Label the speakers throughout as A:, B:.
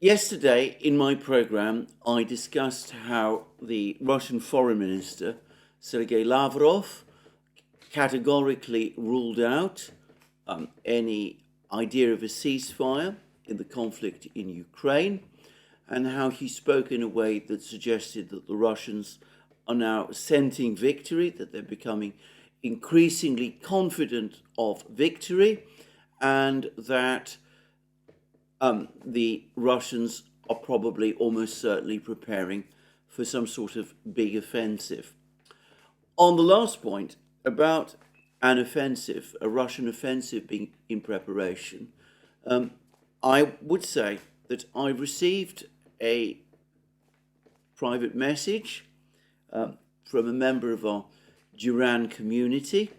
A: Yesterday, in my program, I discussed how the Russian Foreign Minister, Sergei Lavrov, categorically ruled out any idea of a ceasefire in the conflict in Ukraine, and how he spoke in a way that suggested that the Russians are now scenting victory, that they're becoming increasingly confident of victory, and that the Russians are probably almost certainly preparing for some sort of big offensive. On the last point about an offensive, a Russian offensive being in preparation, I would say that I received a private message from a member of our Duran community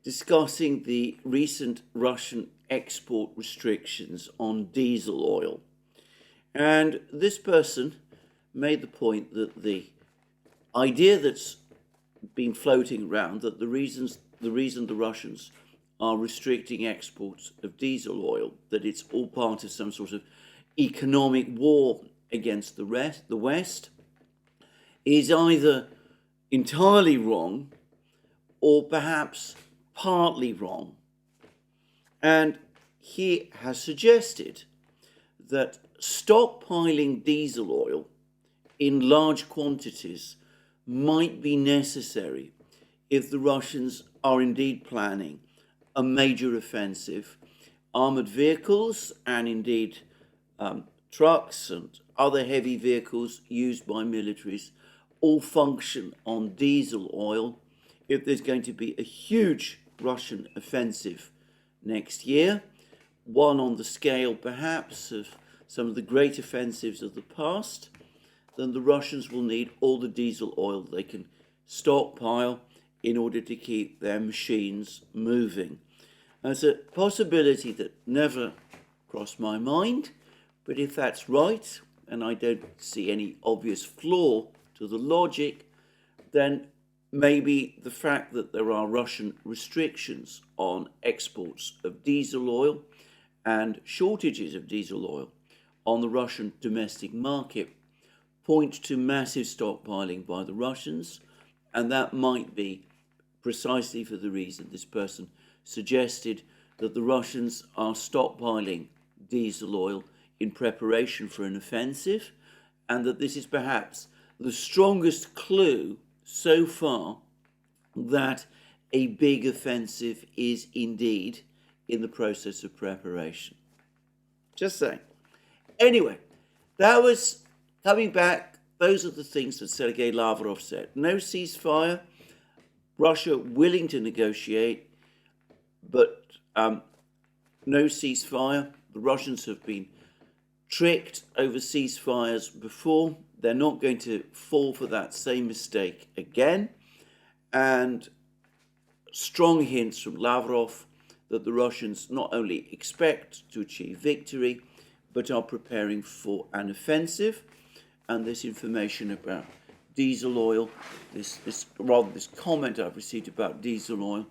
A: discussing the recent Russian export restrictions on diesel oil. And this person made the point that the idea that's been floating around that the reason the Russians are restricting exports of diesel oil, that it's all part of some sort of economic war against the West, is either entirely wrong or perhaps partly wrong. And he has suggested that stockpiling diesel oil in large quantities might be necessary if the Russians are indeed planning a major offensive. Armored vehicles and indeed trucks and other heavy vehicles used by militaries all function on diesel oil. If there's going to be a huge Russian offensive next year, one on the scale perhaps of some of the great offensives of the past, then the Russians will need all the diesel oil they can stockpile in order to keep their machines moving. That's a possibility that never crossed my mind, but if that's right, and I don't see any obvious flaw to the logic, then maybe the fact that there are Russian restrictions on exports of diesel oil and shortages of diesel oil on the Russian domestic market point to massive stockpiling by the Russians, and that might be precisely for the reason this person suggested, that the Russians are stockpiling diesel oil in preparation for an offensive, and that this is perhaps the strongest clue so far that a big offensive is indeed in the process of preparation. Just saying. Anyway, that was coming back. Those are the things that Sergei Lavrov said. No ceasefire, Russia willing to negotiate, but no ceasefire. The Russians have been tricked over ceasefires before. They're not going to fall for that same mistake again. And strong hints from Lavrov that the Russians not only expect to achieve victory, but are preparing for an offensive. And this information about diesel oil, this comment I've received about diesel oil,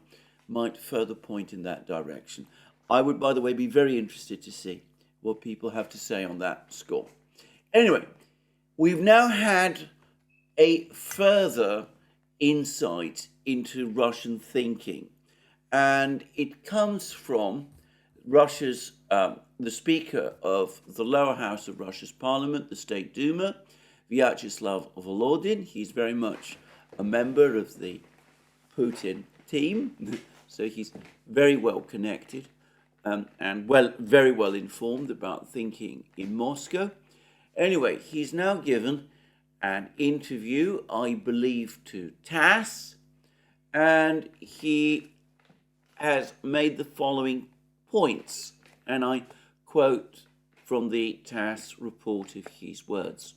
A: might further point in that direction. I would, by the way, be very interested to see what people have to say on that score. Anyway, we've now had a further insight into Russian thinking, and it comes from Russia's the Speaker of the lower house of Russia's parliament, the State Duma, Vyacheslav Volodin. He's very much a member of the Putin team, so he's very well connected and very well informed about thinking in Moscow. Anyway, he's now given an interview, I believe, to TASS, and he has made the following points, and I quote from the TASS report of his words.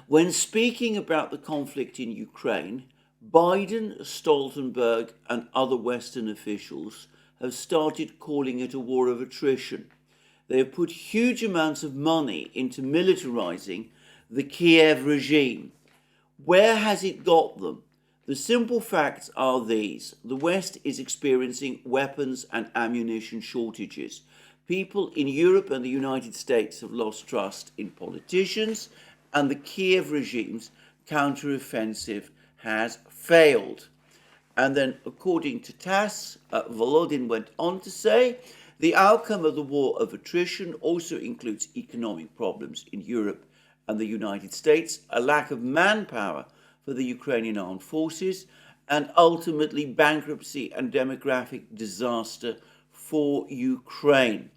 A: When speaking about the conflict in Ukraine, Biden, Stoltenberg, and other Western officials have started calling it a war of attrition. They have put huge amounts of money into militarizing the Kiev regime. Where has it got them? The simple facts are these. The West is experiencing weapons and ammunition shortages. People in Europe and the United States have lost trust in politicians, and the Kiev regime's counteroffensive has failed. And then, according to TASS, Volodin went on to say, the outcome of the war of attrition also includes economic problems in Europe and the United States, a lack of manpower for the Ukrainian armed forces, and ultimately bankruptcy and demographic disaster for Ukraine.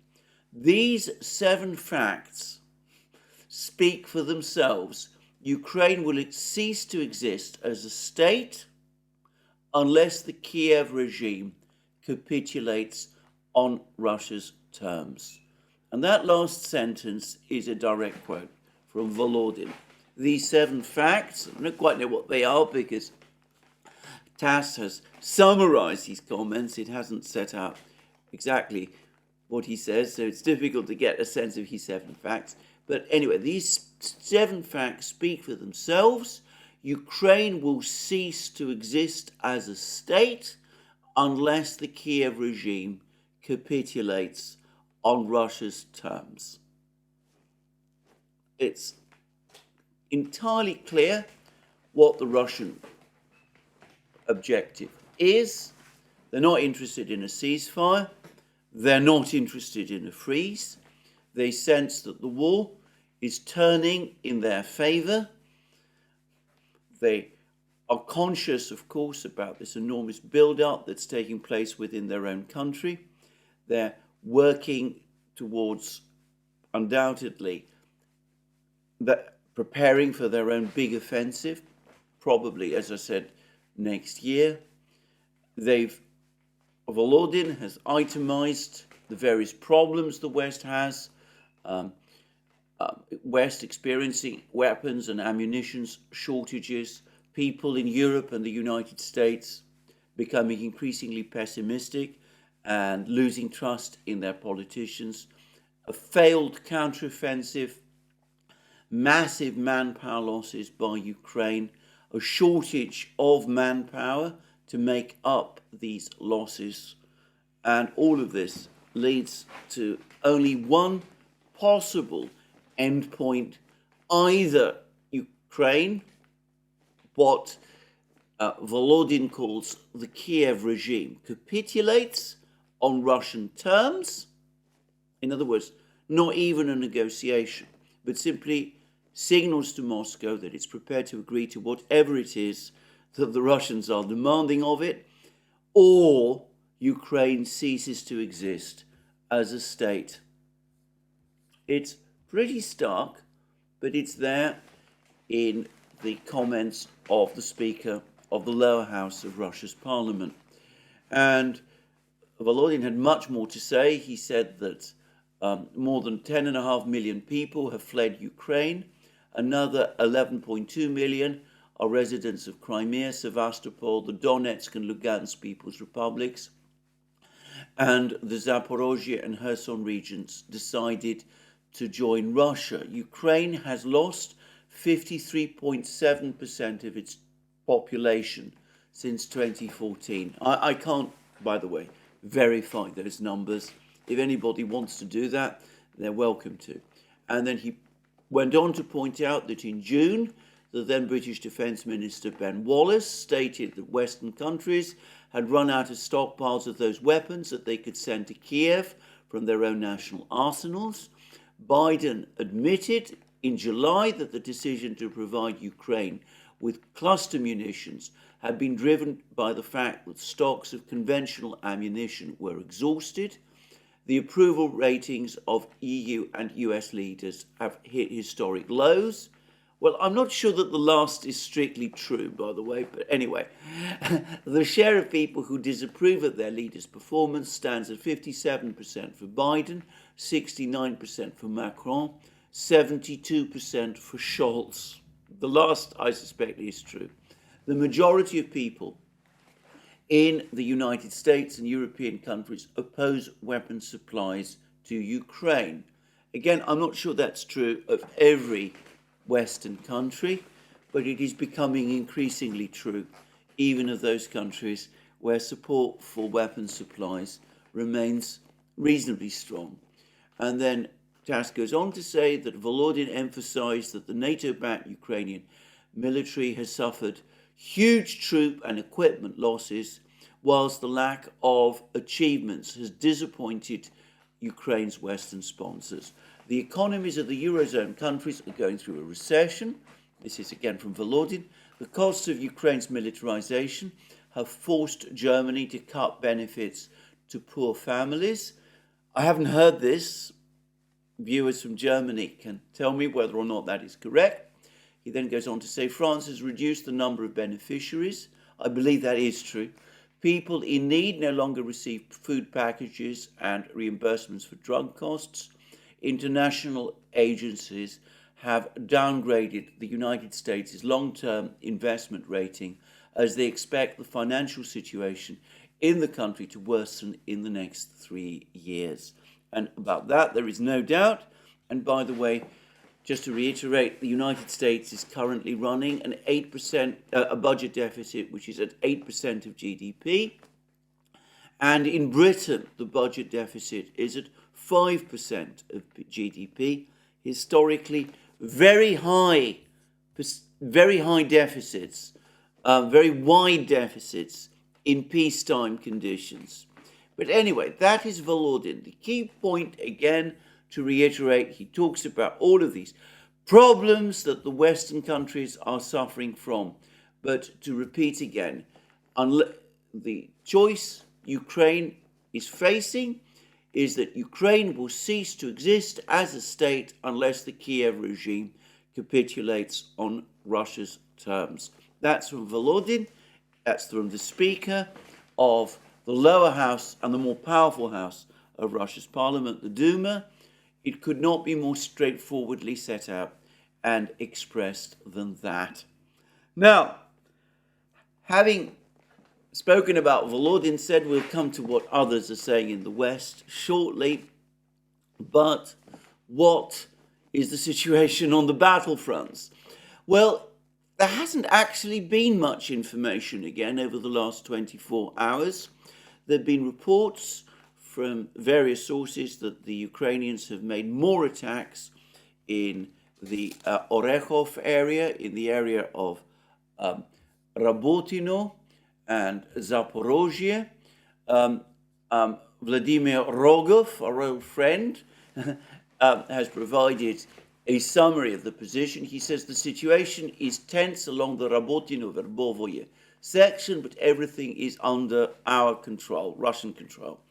A: These 7 facts speak for themselves. Ukraine will cease to exist as a state unless the Kiev regime capitulates on Russia's terms. And that last sentence is a direct quote from Volodin. These 7 facts, I don't quite know what they are because TASS has summarized his comments. It hasn't set out exactly what he says, so it's difficult to get a sense of his 7 facts. But anyway, these 7 facts speak for themselves. Ukraine will cease to exist as a state unless the Kiev regime capitulates on Russia's terms. It's entirely clear what the Russian objective is. They're not interested in a ceasefire. They're not interested in a freeze. They sense that the war is turning in their favor. They are conscious, of course, about this enormous build-up that's taking place within their own country. They're working towards, undoubtedly, preparing for their own big offensive, probably, as I said, next year. Volodin has itemized the various problems the West has. West experiencing weapons and ammunition shortages, people in Europe and the United States becoming increasingly pessimistic and losing trust in their politicians, a failed counteroffensive, massive manpower losses by Ukraine, a shortage of manpower to make up these losses. And all of this leads to only one possible endpoint: either Ukraine, what Volodin calls the Kiev regime, capitulates on Russian terms, in other words, not even a negotiation, but simply signals to Moscow that it's prepared to agree to whatever it is that the Russians are demanding of it, or Ukraine ceases to exist as a state. It's pretty stark, but it's there in the comments of the Speaker of the lower house of Russia's parliament. And Volodin had much more to say. He said that more than 10.5 million people have fled Ukraine. Another 11.2 million are residents of Crimea, Sevastopol, the Donetsk and Lugansk People's Republics, and the Zaporozhye and Kherson regions decided to join Russia. Ukraine has lost 53.7% of its population since 2014. I can't, by the way, verify those numbers. If anybody wants to do that, they're welcome to. And then he went on to point out that in June, the then British Defence Minister Ben Wallace stated that Western countries had run out of stockpiles of those weapons that they could send to Kiev from their own national arsenals. Biden admitted in July that the decision to provide Ukraine with cluster munitions had been driven by the fact that stocks of conventional ammunition were exhausted. The approval ratings of EU and US leaders have hit historic lows. Well, I'm not sure that the last is strictly true, by the way, but anyway, the share of people who disapprove of their leader's performance stands at 57% for Biden, 69% for Macron, 72% for Scholz. The last, I suspect, is true. The majority of people in the United States and European countries oppose weapon supplies to Ukraine. Again, I'm not sure that's true of every Western country, but it is becoming increasingly true even of those countries where support for weapon supplies remains reasonably strong. And then TASS goes on to say that Volodin emphasized that the NATO-backed Ukrainian military has suffered huge troop and equipment losses, whilst the lack of achievements has disappointed Ukraine's Western sponsors. The economies of the Eurozone countries are going through a recession. This is again from Volodin. The costs of Ukraine's militarization have forced Germany to cut benefits to poor families. I haven't heard this. Viewers from Germany can tell me whether or not that is correct. He then goes on to say France has reduced the number of beneficiaries. I believe that is true. People in need no longer receive food packages and reimbursements for drug costs. International agencies have downgraded the United States' long-term investment rating as they expect the financial situation in the country to worsen in the next 3 years. And about that, there is no doubt. And by the way, just to reiterate, the United States is currently running an 8%, a budget deficit, which is at 8% of GDP. And in Britain, the budget deficit is at 5% of GDP. Historically, very high deficits, very wide deficits in peacetime conditions. But anyway, that is Volodin. The key point, again, to reiterate, he talks about all of these problems that the Western countries are suffering from. But to repeat again, the choice Ukraine is facing is that Ukraine will cease to exist as a state unless the Kiev regime capitulates on Russia's terms. That's from Volodin. That's from the Speaker of the lower house and the more powerful house of Russia's parliament, the Duma. It could not be more straightforwardly set out and expressed than that. Now, having spoken about Volodin said, we'll come to what others are saying in the West shortly. But what is the situation on the battlefronts? Well, there hasn't actually been much information again over the last 24 hours. There have been reports from various sources that the Ukrainians have made more attacks in the Orekhov area, in the area of Rabotino and Zaporozhye. Vladimir Rogov, our old friend, has provided a summary of the position. He says the situation is tense along the Rabotino-Verbovoye section, but everything is under our control, Russian control.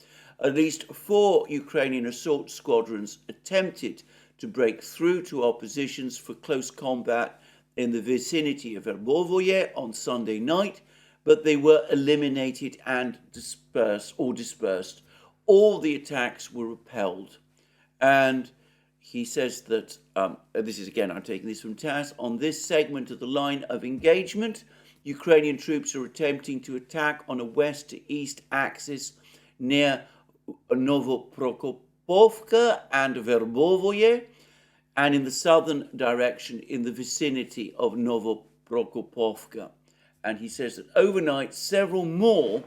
A: At least 4 Ukrainian assault squadrons attempted to break through to our positions for close combat in the vicinity of Verbovoye on Sunday night, but they were eliminated and dispersed. All the attacks were repelled. And he says that, this is again, I'm taking this from TASS, on this segment of the line of engagement, Ukrainian troops are attempting to attack on a west to east axis near Novoprokopivka and Verbovoye, and in the southern direction in the vicinity of Novoprokopivka. And he says that overnight, several more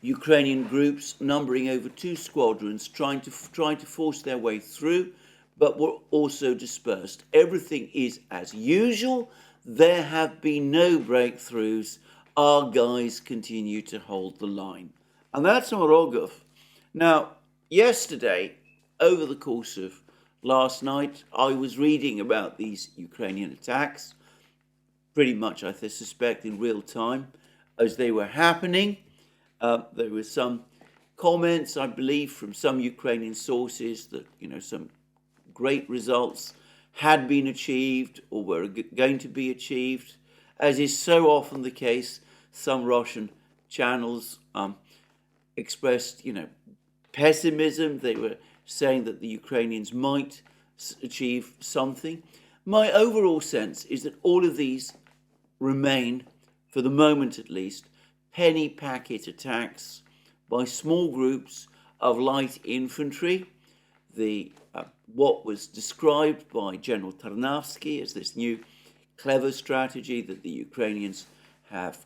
A: Ukrainian groups, numbering over 2 squadrons, trying to force their way through, but were also dispersed. Everything is as usual. There have been no breakthroughs. Our guys continue to hold the line. And that's on Rogov. Now, yesterday, over the course of last night, I was reading about these Ukrainian attacks, pretty much, I suspect, in real time as they were happening. There were some comments, I believe, from some Ukrainian sources that, some great results had been achieved or were going to be achieved. As is so often the case, some Russian channels expressed, pessimism. They were saying that the Ukrainians might achieve something. My overall sense is that all of these remain, for the moment at least, penny packet attacks by small groups of light infantry. What was described by General Tarnavsky as this new clever strategy that the Ukrainians have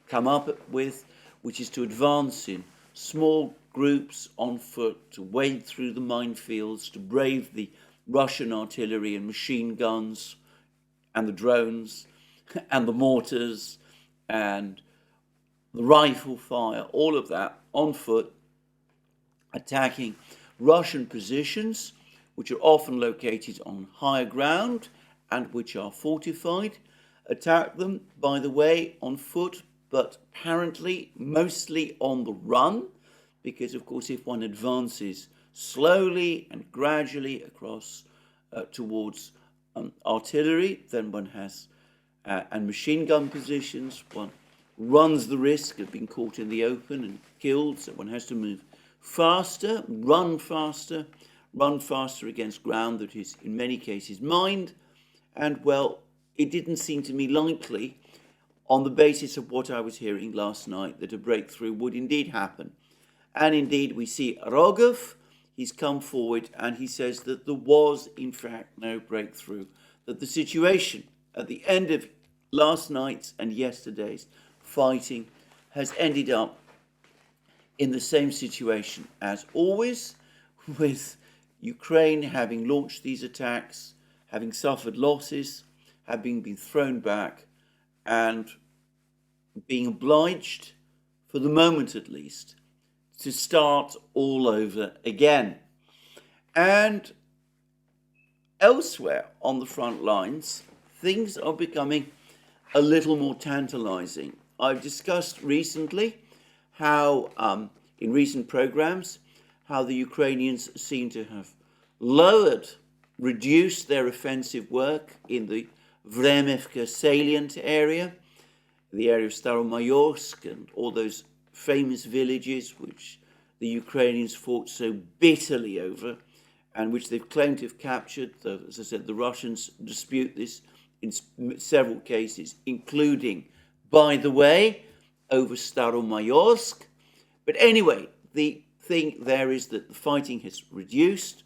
A: come up with, which is to advance in small groups on foot to wade through the minefields, to brave the Russian artillery and machine guns and the drones and the mortars and the rifle fire, all of that on foot, attacking Russian positions, which are often located on higher ground and which are fortified. Attack them, by the way, on foot, but apparently mostly on the run, because of course if one advances slowly and gradually across towards artillery, then one has and machine gun positions, one runs the risk of being caught in the open and killed, so one has to move faster, run faster against ground that is in many cases mined. And well, it didn't seem to me likely, on the basis of what I was hearing last night, that a breakthrough would indeed happen. And indeed, we see Rogov, he's come forward and he says that there was, in fact, no breakthrough, that the situation at the end of last night's and yesterday's fighting has ended up in the same situation as always, with Ukraine having launched these attacks, having suffered losses, having been thrown back, and being obliged, for the moment at least, to start all over again. And elsewhere on the front lines, things are becoming a little more tantalizing. I've discussed recently how, in recent programs, how the Ukrainians seem to have reduced their offensive work in the Vremivka salient area, the area of Staromayorsk and all those famous villages which the Ukrainians fought so bitterly over and which they've claimed to have captured. Though, as I said, the Russians dispute this in several cases, including, by the way, over Staromayorsk. But anyway, the thing there is that the fighting has reduced.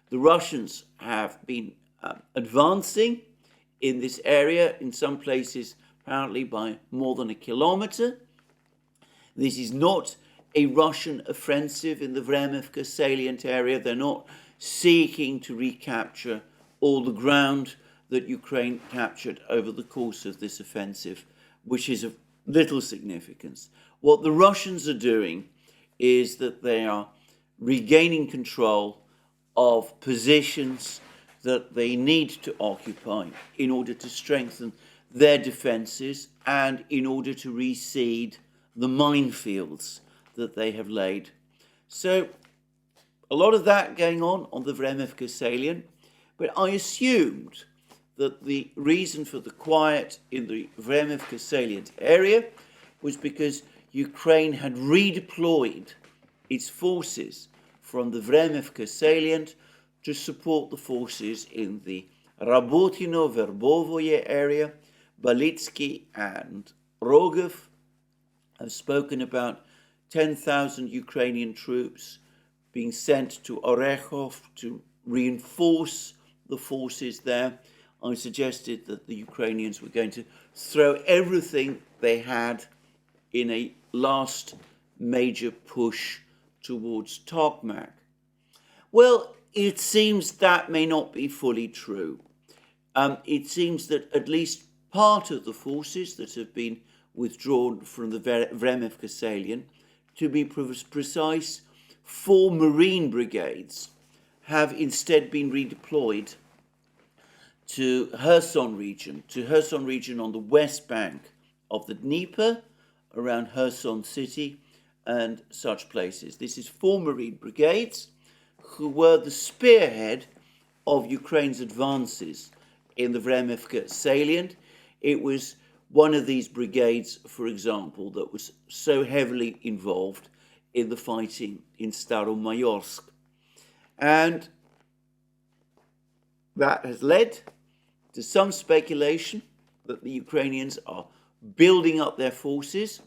A: The Russians have been advancing in this area, in some places apparently by more than a kilometer. This is not a Russian offensive in the Vremivka salient area. They're not seeking to recapture all the ground that Ukraine captured over the course of this offensive, which is of little significance. What the Russians are doing is that they are regaining control of positions that they need to occupy in order to strengthen their defenses and in order to reseed the minefields that they have laid. So a lot of that going on the Vremivka salient, but I assumed that the reason for the quiet in the Vremivka salient area was because Ukraine had redeployed its forces from the Vremivka salient to support the forces in the Rabotino-Verbovoye area. Balitsky and Rogov have spoken about 10,000 Ukrainian troops being sent to Orekhov to reinforce the forces there. I suggested that the Ukrainians were going to throw everything they had in a last major push towards Tokmak. Well, it seems that may not be fully true. It seems that at least part of the forces that have been withdrawn from the Vremivka salient, to be precise, 4 Marine brigades have instead been redeployed to Kherson region on the west bank of the Dnieper, around Kherson city and such places. This is 4 Marine brigades who were the spearhead of Ukraine's advances in the Vremivka salient. It was one of these brigades, for example, that was so heavily involved in the fighting in Staromayorsk. And that has led to some speculation that the Ukrainians are building up their forces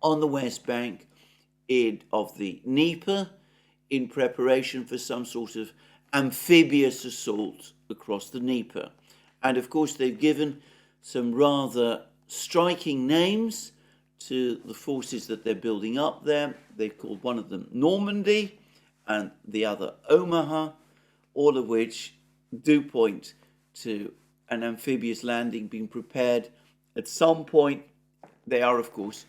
A: on the west bank of the Dnieper in preparation for some sort of amphibious assault across the Dnieper. And of course, they've given some rather striking names to the forces that they're building up there. They've called one of them Normandy and the other Omaha, all of which do point to an amphibious landing being prepared at some point. They are, of course,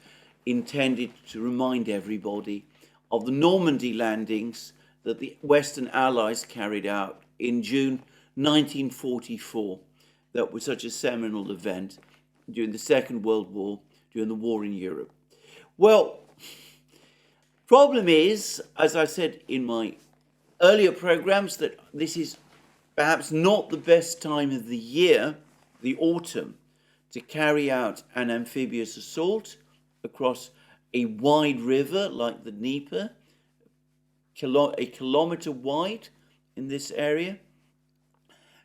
A: intended to remind everybody of the Normandy landings that the Western Allies carried out in June 1944. That was such a seminal event during the Second World War, during the war in Europe. Well, problem is, as I said in my earlier programs, that this is perhaps not the best time of the year, the autumn, to carry out an amphibious assault across a wide river like the Dnieper, a kilometer wide in this area.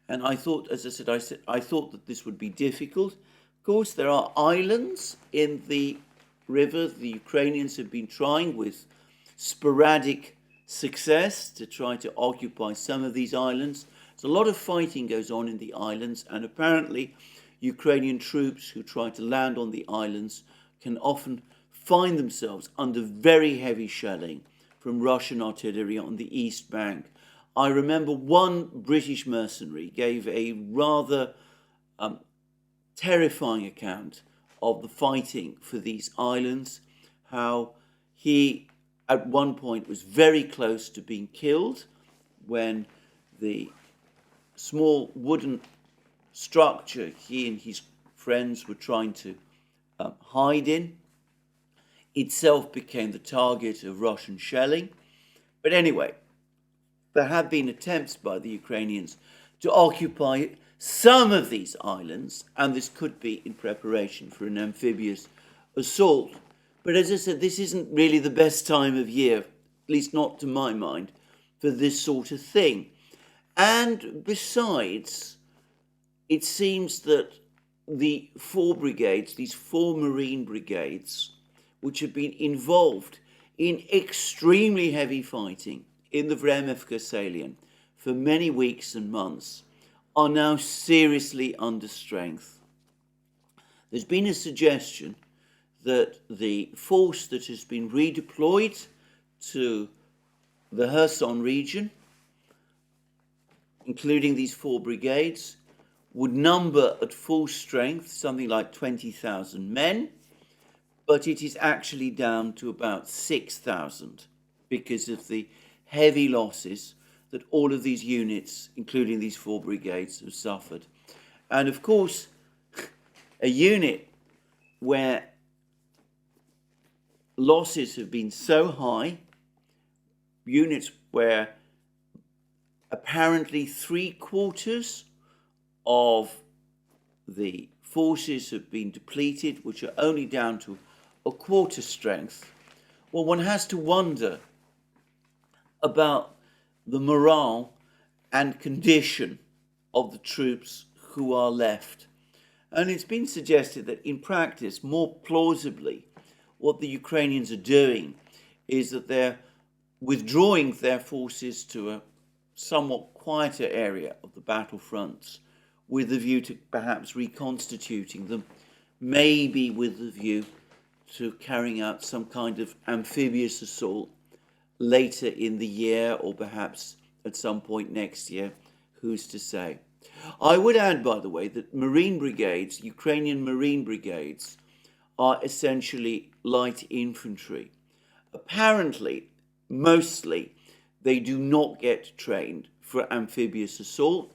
A: And I thought, as I said, I thought that this would be difficult. Of course, there are islands in the river. The Ukrainians have been trying with sporadic success to try to occupy some of these islands. So a lot of fighting goes on in the islands, and apparently Ukrainian troops who try to land on the islands can often find themselves under very heavy shelling from Russian artillery on the east bank. I remember one British mercenary gave a rather terrifying account of the fighting for these islands, how he at one point was very close to being killed when the small wooden structure he and his friends were trying to hide in itself became the target of Russian shelling. But anyway, there have been attempts by the Ukrainians to occupy some of these islands, and this could be in preparation for an amphibious assault. But as I said, this isn't really the best time of year, at least not to my mind, for this sort of thing. And besides, it seems that the four brigades, these four Marine brigades, which have been involved in extremely heavy fighting in the Vremivka salient for many weeks and months, are now seriously under strength. There's been a suggestion that the force that has been redeployed to the Kherson region, including these four brigades, would number at full strength something like 20,000 men, but it is actually down to about 6,000 because of the heavy losses that all of these units, including these four brigades, have suffered. And of course, a unit where losses have been so high, units where apparently 3/4 of the forces have been depleted, which are only down to a quarter strength, well, one has to wonder about the morale and condition of the troops who are left. And it's been suggested that in practice, more plausibly, what the Ukrainians are doing is that they're withdrawing their forces to a somewhat quieter area of the battlefronts with a view to perhaps reconstituting them, maybe with the view to carrying out some kind of amphibious assault later in the year or perhaps at some point next year, who's to say. I would add, by the way, that Marine brigades, Ukrainian Marine brigades, are essentially light infantry. Apparently, mostly, they do not get trained for amphibious assault,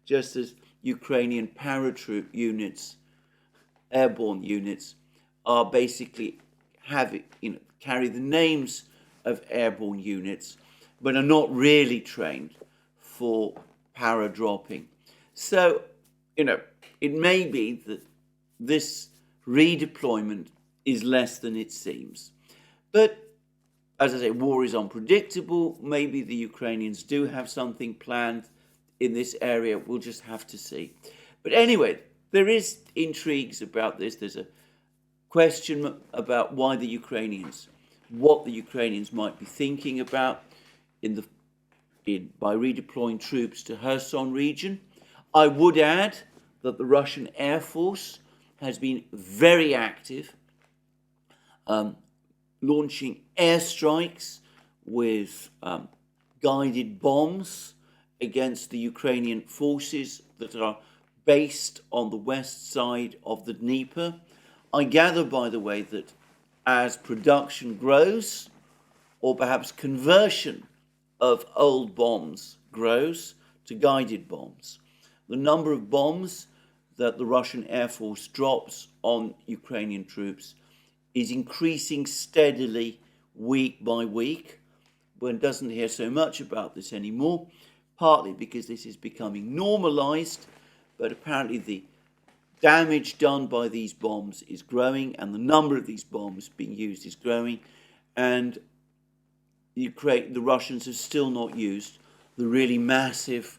A: just as Ukrainian paratroop units, airborne units, are basically carry the names of airborne units, but are not really trained for paradropping. So, it may be that this redeployment is less than it seems. But, as I say, war is unpredictable. Maybe the Ukrainians do have something planned in this area. We'll just have to see. But anyway, there is intrigues about this. There's a question about what the Ukrainians might be thinking about by redeploying troops to Kherson region. I would add that the Russian Air Force has been very active launching airstrikes with guided bombs against the Ukrainian forces that are based on the west side of the Dnieper. I gather, by the way, that as production grows, or perhaps conversion of old bombs grows to guided bombs, the number of bombs that the Russian Air Force drops on Ukrainian troops is increasing steadily week by week. One doesn't hear so much about this anymore, partly because this is becoming normalized, but apparently the damage done by these bombs is growing and the number of these bombs being used is growing, and the Russians have still not used the really massive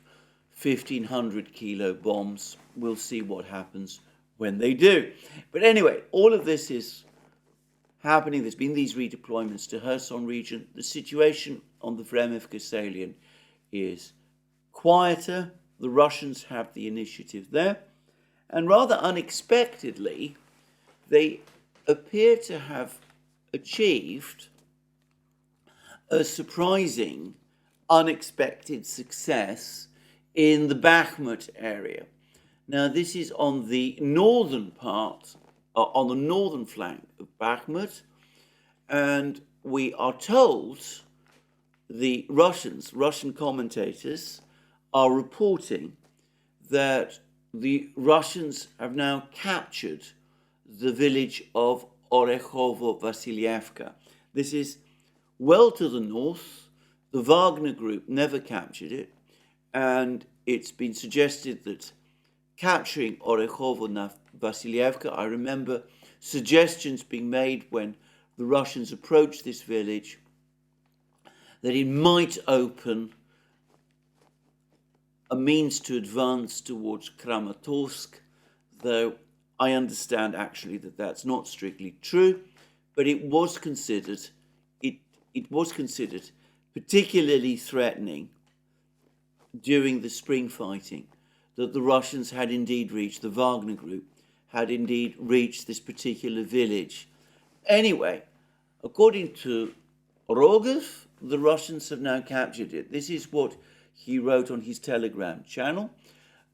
A: 1,500 kilo bombs. We'll see what happens when they do. But anyway, all of this is happening. There's been these redeployments to Kherson region. The situation on the Vremivka salient is quieter. The Russians have the initiative there. And rather unexpectedly, they appear to have achieved a surprising, unexpected success in the Bakhmut area. Now, this is on the northern part, on the northern flank of Bakhmut, and we are told the Russian commentators are reporting that the Russians have now captured the village of Orekhovo-Vasilievka. This is well to the north. The Wagner group never captured it, and it's been suggested that capturing Orekhovo-Vasilievka, I remember suggestions being made when the Russians approached this village that it might open a means to advance towards Kramatorsk, though I understand actually that that's not strictly true, but it was considered particularly threatening during the spring fighting that the Russians had indeed reached, the Wagner group had indeed reached this particular village. Anyway, according to Rogov, the Russians have now captured it. This is what he wrote on his Telegram channel.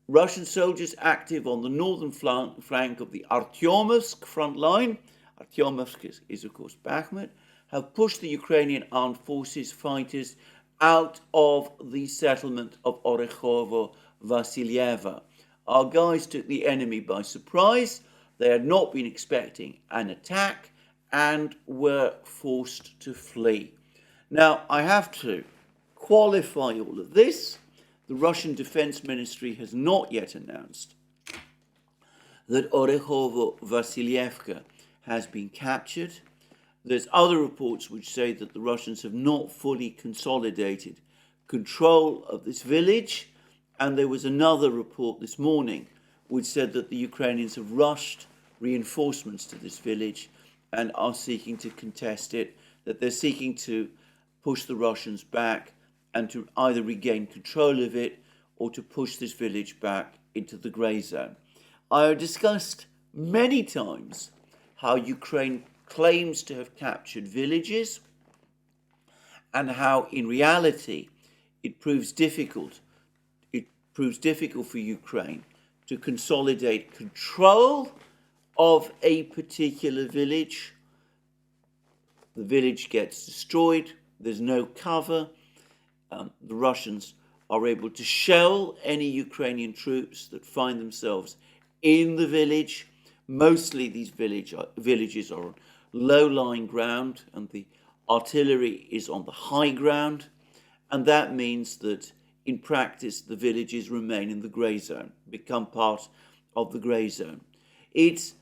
A: Russian soldiers active on the northern flank of the Artyomovsk front line, Artyomovsk is of course Bakhmut, have pushed the Ukrainian armed forces fighters out of the settlement of Orekhovo-Vasilievka. Our guys took the enemy by surprise. They had not been expecting an attack and were forced to flee. Now, I have to qualify all of this. The Russian Defense Ministry has not yet announced that Orekhovo-Vasilievka has been captured. There's other reports which say that the Russians have not fully consolidated control of this village, and there was another report this morning which said that the Ukrainians have rushed reinforcements to this village and are seeking to contest it, that they're seeking to push the Russians back and to either regain control of it or to push this village back into the grey zone. I have discussed many times how Ukraine claims to have captured villages and how in reality it proves difficult for Ukraine to consolidate control of a particular village. The village gets destroyed, there's no cover. The Russians are able to shell any Ukrainian troops that find themselves in the village. Mostly these villages are on low-lying ground and the artillery is on the high ground. And that means that in practice the villages remain in the grey zone, become part of the grey zone. It's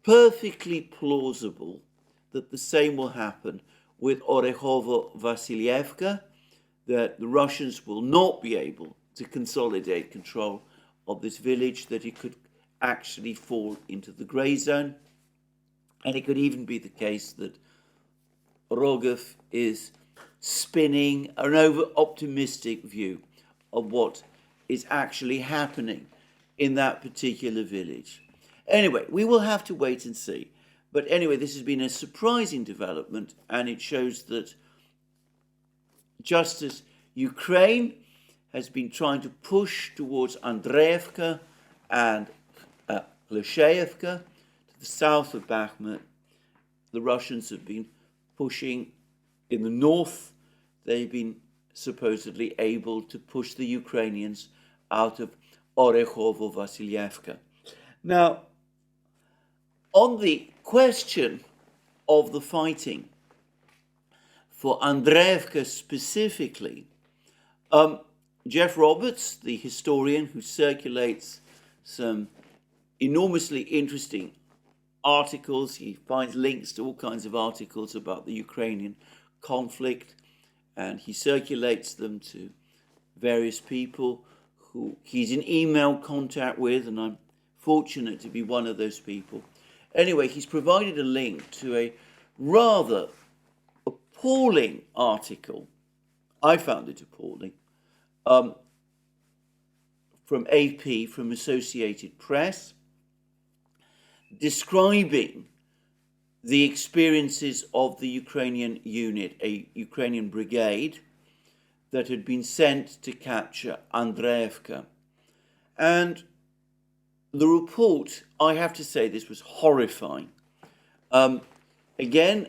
A: perfectly plausible that the same will happen with Orekhovo-Vasilievka, that the Russians will not be able to consolidate control of this village, that it could actually fall into the grey zone. And it could even be the case that Rogov is spinning an over-optimistic view of what is actually happening in that particular village. Anyway, we will have to wait and see. But anyway, this has been a surprising development, and it shows that just as Ukraine has been trying to push towards Andreevka and Klishchiivka, to the south of Bakhmut, the Russians have been pushing in the north. They've been supposedly able to push the Ukrainians out of Orekhovo-Vasilievka. Now, on the question of the fighting, for Andreevka specifically, Jeff Roberts, the historian who circulates some enormously interesting articles, he finds links to all kinds of articles about the Ukrainian conflict, and he circulates them to various people who he's in email contact with, and I'm fortunate to be one of those people. Anyway, he's provided a link to a rather appalling article. I found it appalling. From AP, from Associated Press, describing the experiences of the Ukrainian unit, a Ukrainian brigade that had been sent to capture Andreevka. And the report, I have to say, this was horrifying. Again,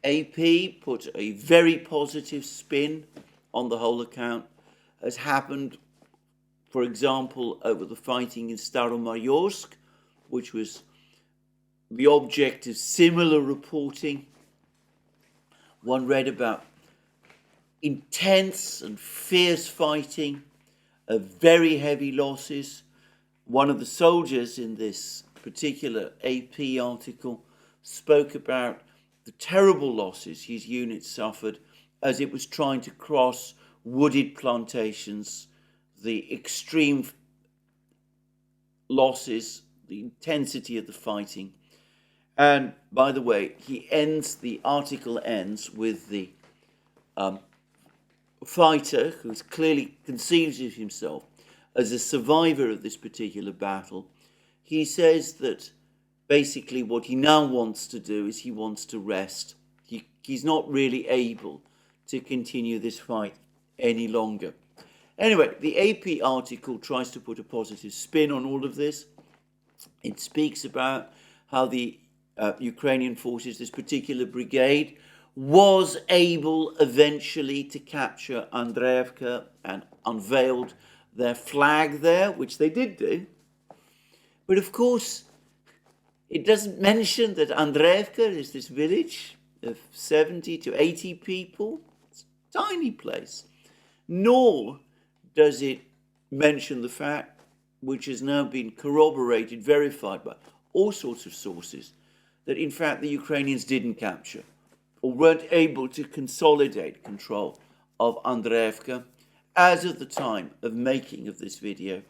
A: AP put a very positive spin on the whole account, as happened, for example, over the fighting in Staromayorsk, which was the object of similar reporting. One read about intense and fierce fighting, of very heavy losses. One of the soldiers in this particular AP article spoke about the terrible losses his unit suffered as it was trying to cross wooded plantations, the extreme losses, the intensity of the fighting. And by the way, the article ends with the fighter, who clearly conceives of himself as a survivor of this particular battle. He says that basically what he now wants to do is he wants to rest. He's not really able to continue this fight any longer. Anyway, the AP article tries to put a positive spin on all of this. It speaks about how the Ukrainian forces, this particular brigade, was able eventually to capture Andreevka and unveiled their flag there, which they did do. But of course, it doesn't mention that Andreevka is this village of 70 to 80 people. It's a tiny place. Nor does it mention the fact, which has now been corroborated, verified by all sorts of sources, that in fact the Ukrainians didn't capture or weren't able to consolidate control of Andreevka. As of the time of making of this video,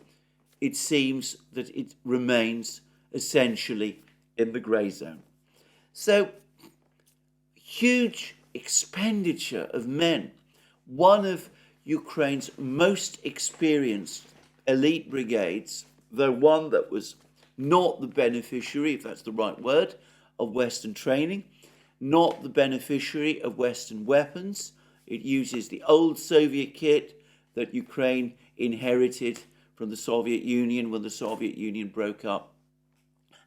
A: it seems that it remains essentially in the grey zone. So, huge expenditure of men. One of Ukraine's most experienced elite brigades, though one that was not the beneficiary, if that's the right word, of Western training, not the beneficiary of Western weapons. It uses the old Soviet kit that Ukraine inherited from the Soviet Union when the Soviet Union broke up,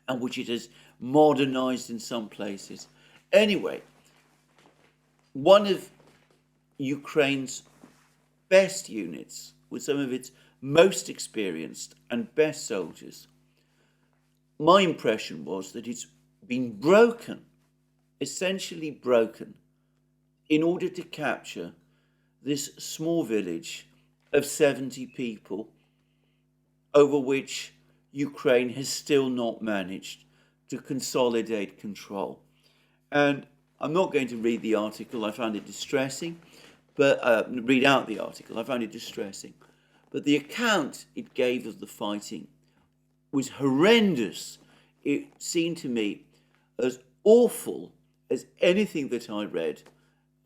A: and which it has modernized in some places. Anyway, one of Ukraine's best units, with some of its most experienced and best soldiers. My impression was that it's been broken, essentially broken, in order to capture this small village of 70 people over which Ukraine has still not managed to consolidate control. And I'm not going to read the article, I found it distressing, but read out the article, I found it distressing. But the account it gave of the fighting was horrendous. It seemed to me as awful as anything that I read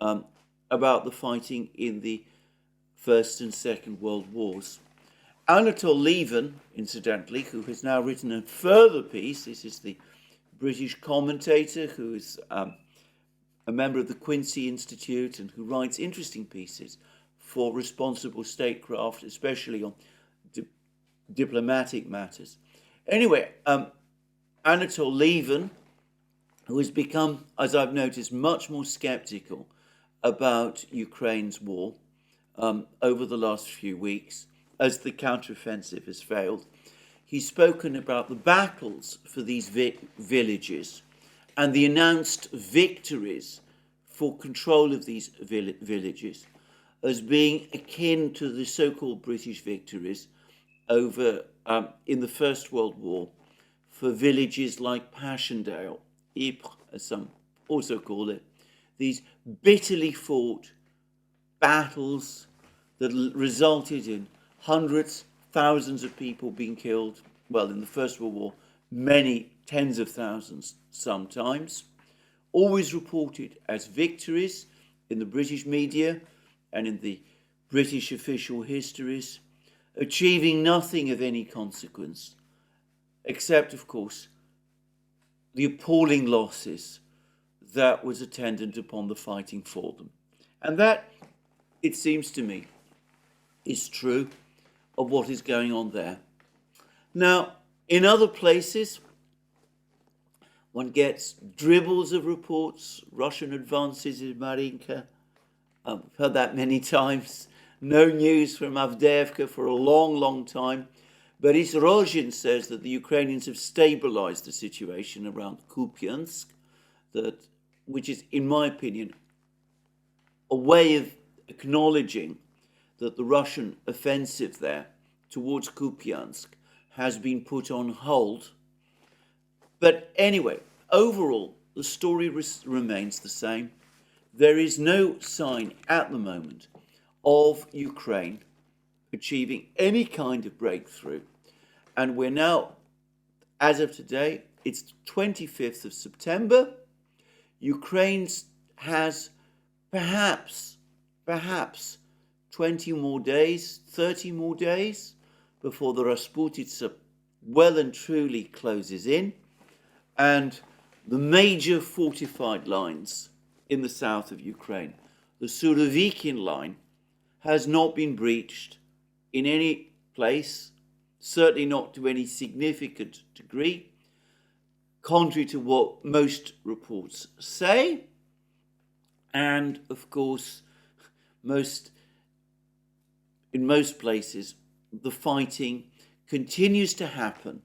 A: about the fighting in the First and Second World Wars. Anatol Lieven, incidentally, who has now written a further piece, this is the British commentator who is a member of the Quincy Institute and who writes interesting pieces for responsible statecraft, especially on diplomatic matters. Anyway, Anatol Lieven, who has become, as I've noticed, much more skeptical about Ukraine's war over the last few weeks as the counteroffensive has failed. He's spoken about the battles for these villages and the announced victories for control of these villages as being akin to the so-called British victories over in the First World War for villages like Passchendaele, Ypres, as some also call it, these bitterly fought battles that resulted in hundreds, thousands of people being killed. Well, in the First World War, many tens of thousands sometimes, always reported as victories in the British media and in the British official histories, achieving nothing of any consequence, except, of course, the appalling losses that was attendant upon the fighting for them. And that, it seems to me, is true of what is going on there. Now, in other places, one gets dribbles of reports, Russian advances in Marinka. I've heard that many times. No news from Avdiivka for a long, long time. Boris Rozhin says that the Ukrainians have stabilized the situation around Kupiansk, which is, in my opinion, a way of acknowledging that the Russian offensive there towards Kupiansk has been put on hold. But anyway, overall, the story remains the same. There is no sign at the moment of Ukraine achieving any kind of breakthrough. And we're now, as of today, it's the 25th of September. Ukraine has perhaps 20 more days, 30 more days before the Rasputitsa well and truly closes in. And the major fortified lines in the south of Ukraine, the Surovikin line, has not been breached in any place, certainly not to any significant degree, contrary to what most reports say. And of course, in most places, the fighting continues to happen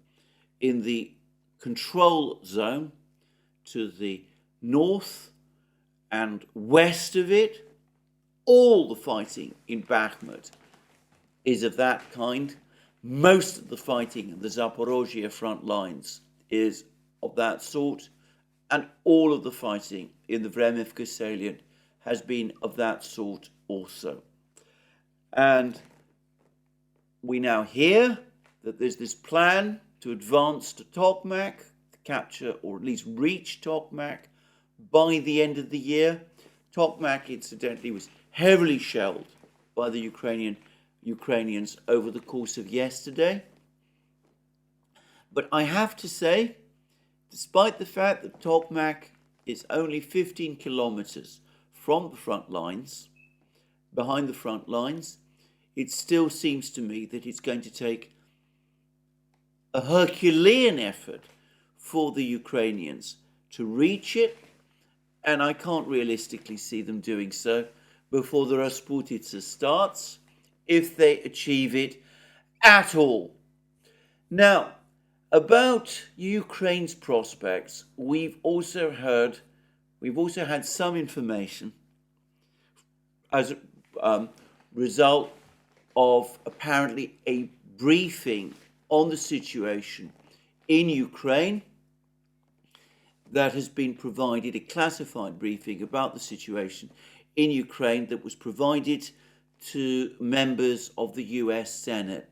A: in the control zone to the north and west of it. All the fighting in Bakhmut is of that kind. Most of the fighting in the Zaporozhye front lines is of that sort, and all of the fighting in the Vremivka salient has been of that sort also. And we now hear that there's this plan to advance to Tokmak, to capture or at least reach Tokmak by the end of the year. Tokmak, incidentally, was heavily shelled by the Ukrainians over the course of yesterday. But I have to say, despite the fact that Tokmak is only 15 kilometers from the front lines, behind the front lines, it still seems to me that it's going to take a Herculean effort for the Ukrainians to reach it, and I can't realistically see them doing so before the Rasputitsa starts, if they achieve it at all. Now, about Ukraine's prospects, we've also had some information as a result of apparently a briefing on the situation in Ukraine that has been provided, a classified briefing about the situation in Ukraine that was provided to members of the US Senate.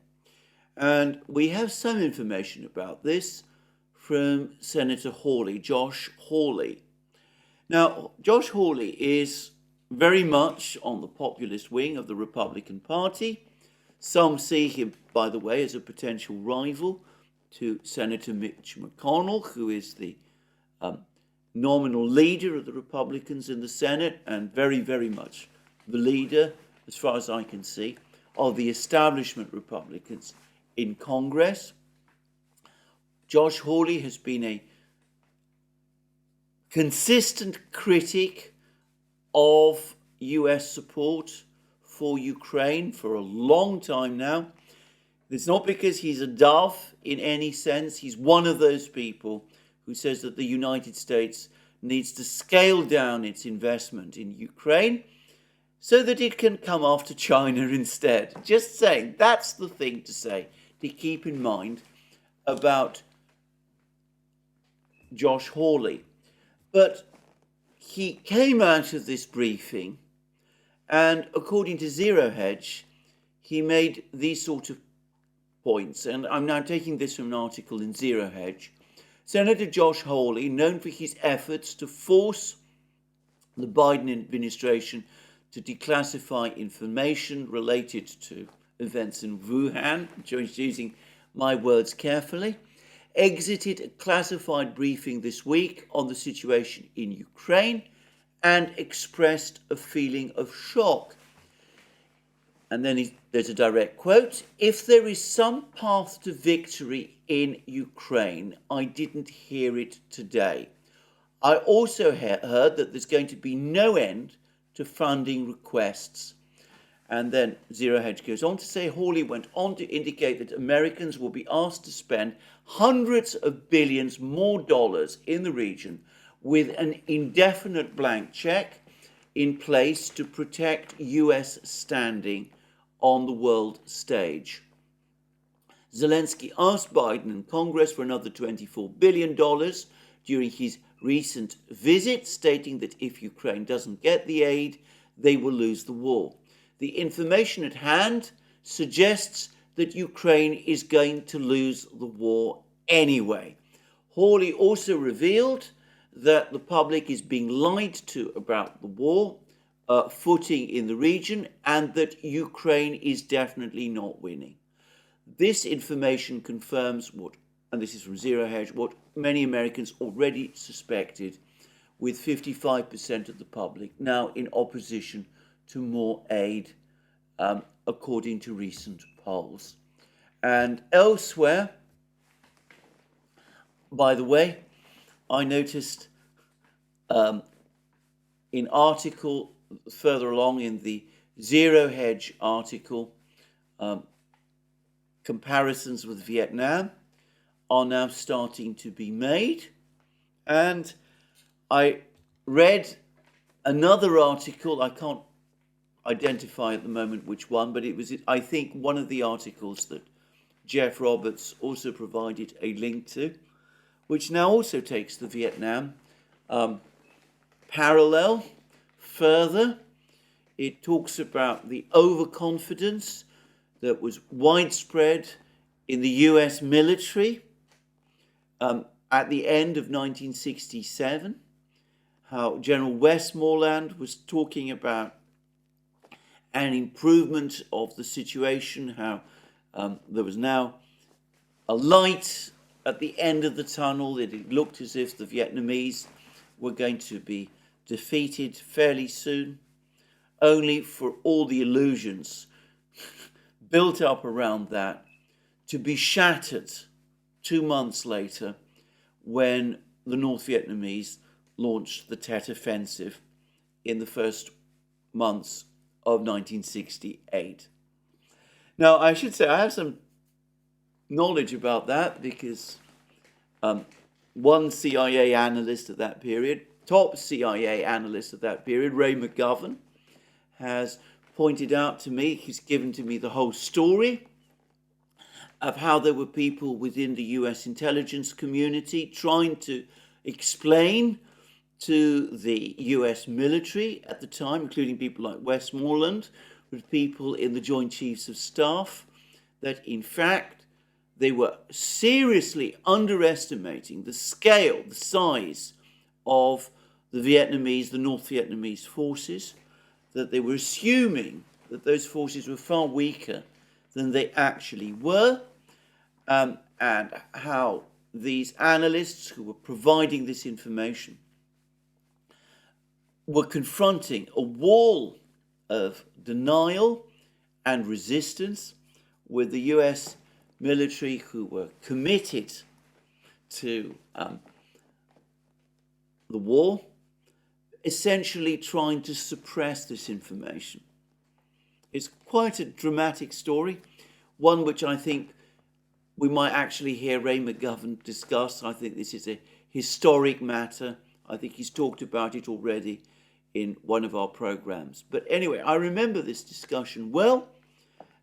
A: And we have some information about this from Senator Hawley, Josh Hawley. Now, Josh Hawley is very much on the populist wing of the Republican Party. Some see him, by the way, as a potential rival to Senator Mitch McConnell, who is the nominal leader of the Republicans in the Senate and very, very much the leader, as far as I can see, of the establishment Republicans in Congress. Josh Hawley has been a consistent critic of US support for Ukraine for a long time now. It's not because he's a dove in any sense. He's one of those people who says that the United States needs to scale down its investment in Ukraine so that it can come after China instead. Just saying, that's the thing to say, to keep in mind about Josh Hawley. But he came out of this briefing and, according to Zero Hedge, he made these sort of points. And I'm now taking this from an article in Zero Hedge. Senator Josh Hawley, known for his efforts to force the Biden administration to declassify information related to events in Wuhan, using my words carefully, exited a classified briefing this week on the situation in Ukraine and expressed a feeling of shock. And then there's a direct quote: "If there is some path to victory in Ukraine, I didn't hear it today. I also heard that there's going to be no end to funding requests." And then Zero Hedge goes on to say Hawley went on to indicate that Americans will be asked to spend hundreds of billions more dollars in the region with an indefinite blank check in place to protect US standing on the world stage. Zelensky asked Biden and Congress for another $24 billion during his recent visit, stating that if Ukraine doesn't get the aid, they will lose the war. The information at hand suggests that Ukraine is going to lose the war anyway. Hawley also revealed that the public is being lied to about the war footing in the region and that Ukraine is definitely not winning. This information confirms what, and this is from Zero Hedge, what many Americans already suspected, with 55% of the public now in opposition to more aid, according to recent polls. And elsewhere, by the way, I noticed in article further along in the Zero Hedge article, comparisons with Vietnam are now starting to be made. And I read another article, I can't identify at the moment which one, but it was, I think, one of the articles that Jeff Roberts also provided a link to, which now also takes the Vietnam parallel further. It talks about the overconfidence that was widespread in the US military at the end of 1967, how General Westmoreland was talking about an improvement of the situation, how there was now a light at the end of the tunnel, that it looked as if the Vietnamese were going to be defeated fairly soon, only for all the illusions built up around that to be shattered 2 months later when the North Vietnamese launched the Tet Offensive in the first months of 1968. Now, I should say I have some knowledge about that because one CIA analyst at that period, top CIA analyst at that period, Ray McGovern, has pointed out to me, he's given to me the whole story of how there were people within the US intelligence community trying to explain to the US military at the time, including people like Westmoreland, with people in the Joint Chiefs of Staff, that in fact they were seriously underestimating the scale, the size of the Vietnamese, the North Vietnamese forces, that they were assuming that those forces were far weaker than they actually were, and how these analysts who were providing this information were confronting a wall of denial and resistance with the US military, who were committed to the war, essentially trying to suppress this information. It's quite a dramatic story, one which I think we might actually hear Ray McGovern discuss. I think this is a historic matter. I think he's talked about it already in one of our programs. But anyway, I remember this discussion well,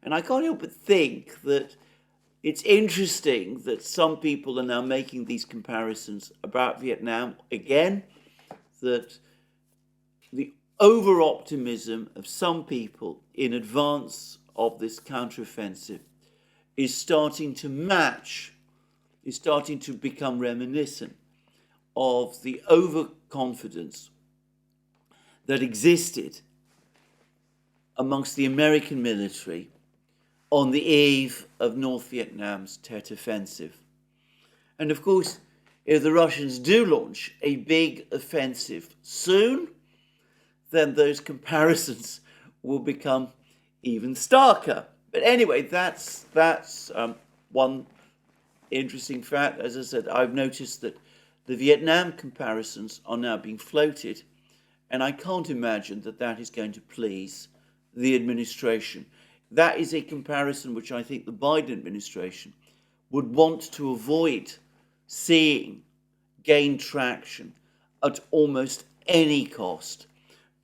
A: and I can't help but think that it's interesting that some people are now making these comparisons about Vietnam again, that the over-optimism of some people in advance of this counteroffensive is starting to match, is starting to become reminiscent of the overconfidence that existed amongst the American military on the eve of North Vietnam's Tet Offensive. And of course, if the Russians do launch a big offensive soon, then those comparisons will become even starker. But anyway, that's one interesting fact. As I said, I've noticed that the Vietnam comparisons are now being floated, and I can't imagine that that is going to please the administration. That is a comparison which I think the Biden administration would want to avoid seeing gain traction at almost any cost.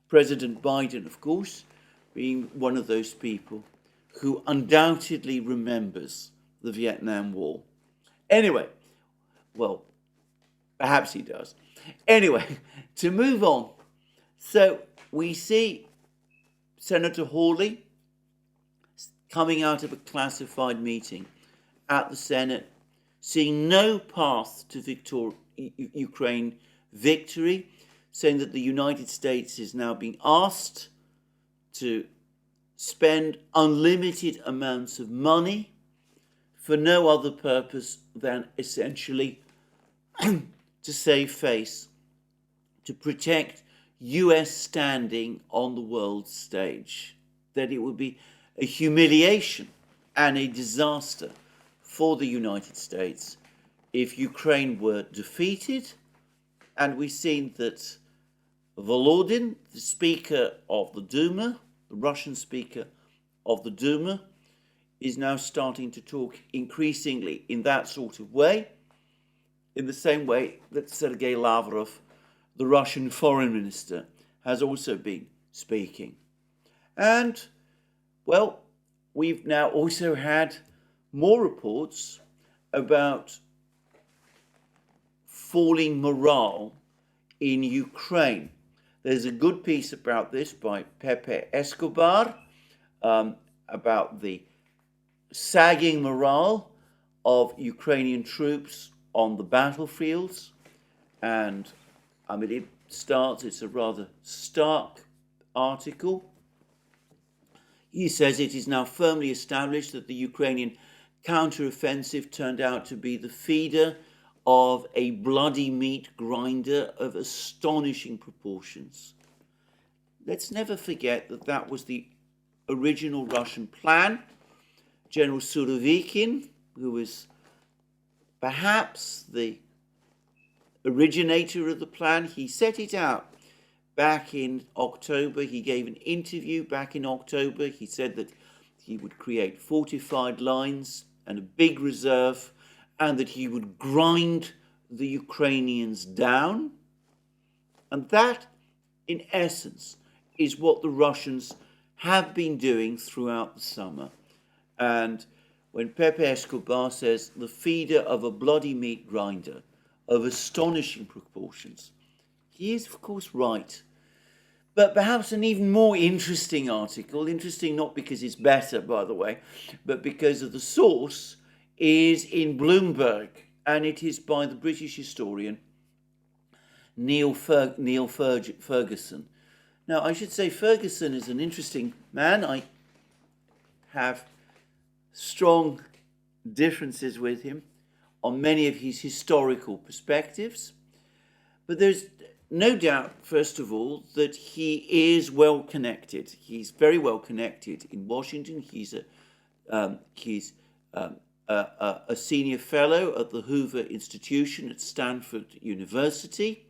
A: President Biden, of course, being one of those people who undoubtedly remembers the Vietnam War. Anyway, well, perhaps he does. Anyway, to move on. So we see Senator Hawley coming out of a classified meeting at the Senate, seeing no path to Ukraine victory, saying that the United States is now being asked to spend unlimited amounts of money for no other purpose than essentially to save face, to protect US standing on the world stage, that it would be a humiliation and a disaster for the United States if Ukraine were defeated. And we've seen that Volodin, the Speaker of the Duma, the Russian Speaker of the Duma, is now starting to talk increasingly in that sort of way, in the same way that Sergei Lavrov, the Russian Foreign Minister, has also been speaking. And, well, we've now also had more reports about falling morale in Ukraine. There's a good piece about this by Pepe Escobar, about the sagging morale of Ukrainian troops on the battlefields. And I mean, it's a rather stark article. He says it is now firmly established that the Ukrainian counteroffensive turned out to be the feeder of a bloody meat grinder of astonishing proportions. Let's never forget that that was the original Russian plan. General Surovikin, who was perhaps the originator of the plan, he set it out back in October. He gave an interview back in October. He said that he would create fortified lines and a big reserve, and that he would grind the Ukrainians down. And that, in essence, is what the Russians have been doing throughout the summer. And when Pepe Escobar says the feeder of a bloody meat grinder of astonishing proportions, he is, of course, right. But perhaps an even more interesting article, interesting not because it's better, by the way, but because of the source, is in Bloomberg, and it is by the British historian Neil Ferguson. Now, I should say Ferguson is an interesting man. I have strong differences with him on many of his historical perspectives. But there's no doubt, first of all, that he is well connected. He's very well connected in Washington. He's a senior fellow at the Hoover Institution at Stanford University.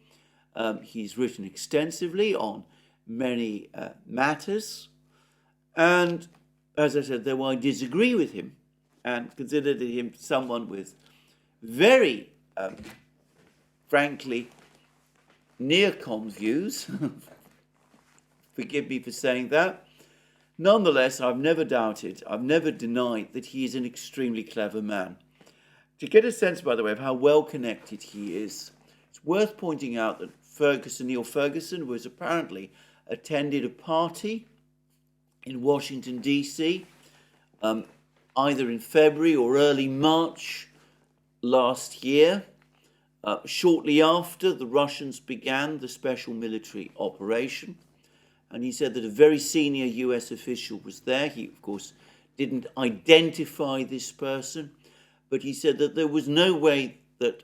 A: He's written extensively on many matters. And as I said, though I disagree with him and consider him someone with very, frankly, neocon views, forgive me for saying that, nonetheless, I've never doubted, I've never denied that he is an extremely clever man. To get a sense, by the way, of how well connected he is, it's worth pointing out that Neil Ferguson was apparently attended a party in Washington, D.C., either in February or early March last year, shortly after the Russians began the special military operation. And he said that a very senior US official was there. He, of course, didn't identify this person, but he said that there was no way that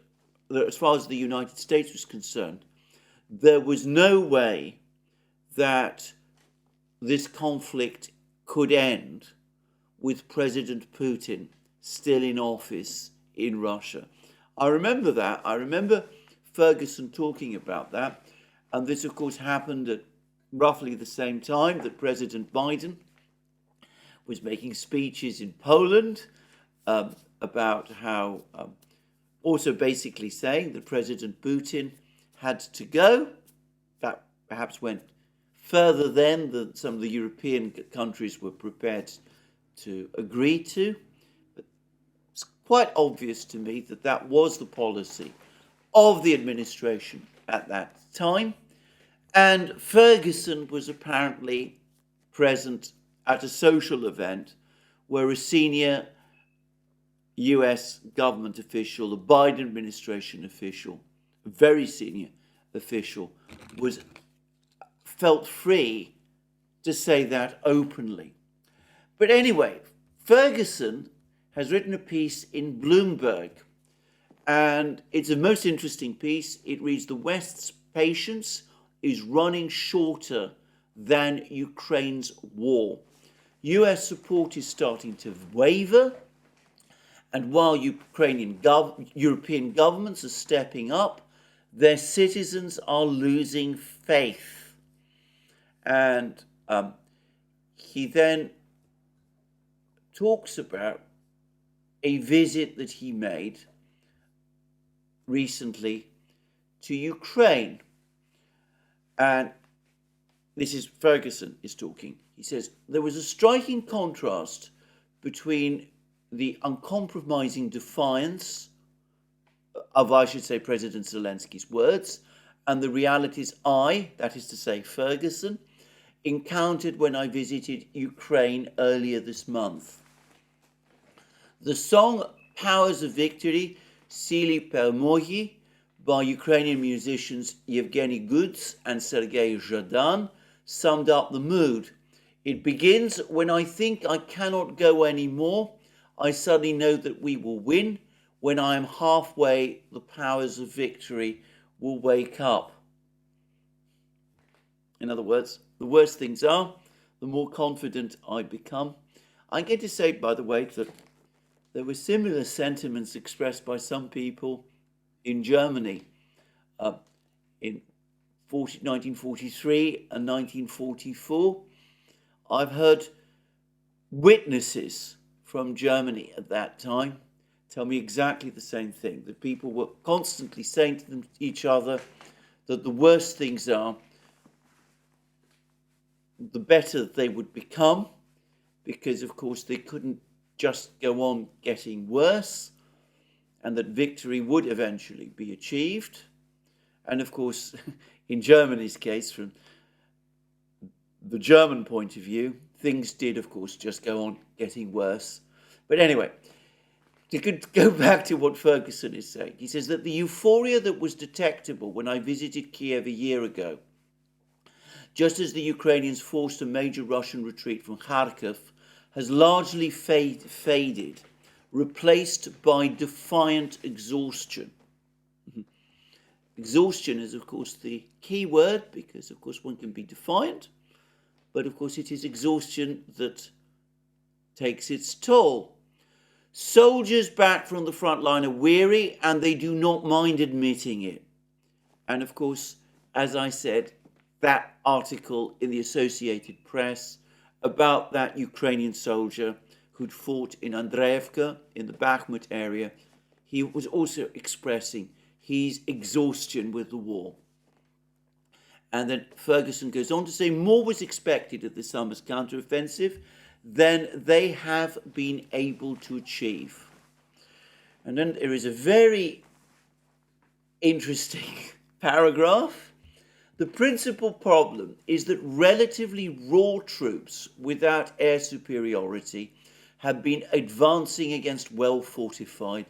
A: as far as the United States was concerned, there was no way that this conflict could end with President Putin still in office in Russia. I remember that. I remember Ferguson talking about that. And this, of course, happened at roughly the same time that President Biden was making speeches in Poland about how, also basically saying that President Putin had to go. That perhaps went further then than some of the European countries were prepared to agree to. But it's quite obvious to me that that was the policy of the administration at that time. And Ferguson was apparently present at a social event where a senior US government official, a Biden administration official, a very senior official, felt free to say that openly. But anyway, Ferguson has written a piece in Bloomberg, and it's a most interesting piece. It reads, "The West's patience is running shorter than Ukraine's war. US support is starting to waver, and while European governments are stepping up, their citizens are losing faith." And he then talks about a visit that he made recently to Ukraine. And this is Ferguson is talking. He says, "There was a striking contrast between the uncompromising defiance of, I should say, President Zelensky's words, and the realities that is to say, Ferguson, encountered when I visited Ukraine earlier this month. The song Powers of Victory, Sili Permohi, by Ukrainian musicians Yevgeny Guds and Sergei Zhadan, summed up the mood. It begins, when I think I cannot go anymore, I suddenly know that we will win. When I am halfway, the powers of victory will wake up." In other words, the worse things are, the more confident I become. I get to say, by the way, that there were similar sentiments expressed by some people in Germany in 1943 and 1944. I've heard witnesses from Germany at that time tell me exactly the same thing, that people were constantly saying to each other that the worse things are, the better they would become, because, of course, they couldn't just go on getting worse, and that victory would eventually be achieved. And, of course, in Germany's case, from the German point of view, things did, of course, just go on getting worse. But anyway, to go back to what Ferguson is saying, he says that the euphoria that was detectable when I visited Kiev a year ago, just as the Ukrainians forced a major Russian retreat from Kharkiv, has largely faded. replaced by defiant exhaustion. Exhaustion is, of course, the key word because, of course, one can be defiant, but, of course, it is exhaustion that takes its toll. Soldiers back from the front line are weary and they do not mind admitting it. And, of course, as I said, that article in the Associated Press about that Ukrainian soldier who'd fought in Andreevka, in the Bakhmut area, he was also expressing his exhaustion with the war. And then Ferguson goes on to say more was expected of the summer's counteroffensive than they have been able to achieve. And then there is a very interesting paragraph. The principal problem is that relatively raw troops without air superiority have been advancing against well-fortified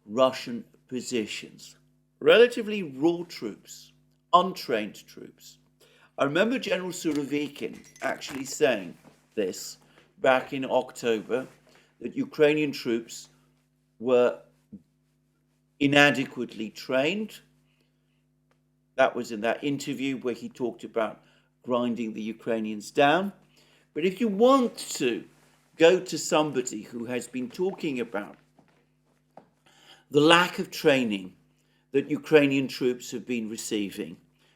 A: Russian positions. Relatively raw troops, untrained troops. I remember General Surovikin actually saying this back in October, that Ukrainian troops were inadequately trained. That was in that interview where he talked about grinding the Ukrainians down. But if you want to go to somebody who has been talking about the lack of training that Ukrainian troops have been receiving,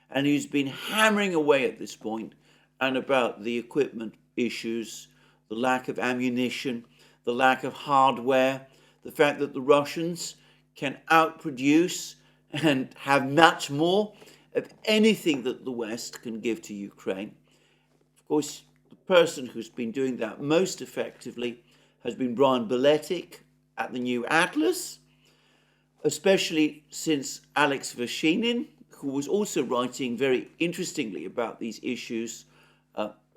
A: and who's been hammering away at this point, and about the equipment issues, the lack of ammunition, the lack of hardware, the fact that the Russians can outproduce and have much more of anything that the West can give to Ukraine. Of course, the person who's been doing that most effectively has been Brian Beletic at the New Atlas, especially since Alex Vershinin, who was also writing very interestingly about these issues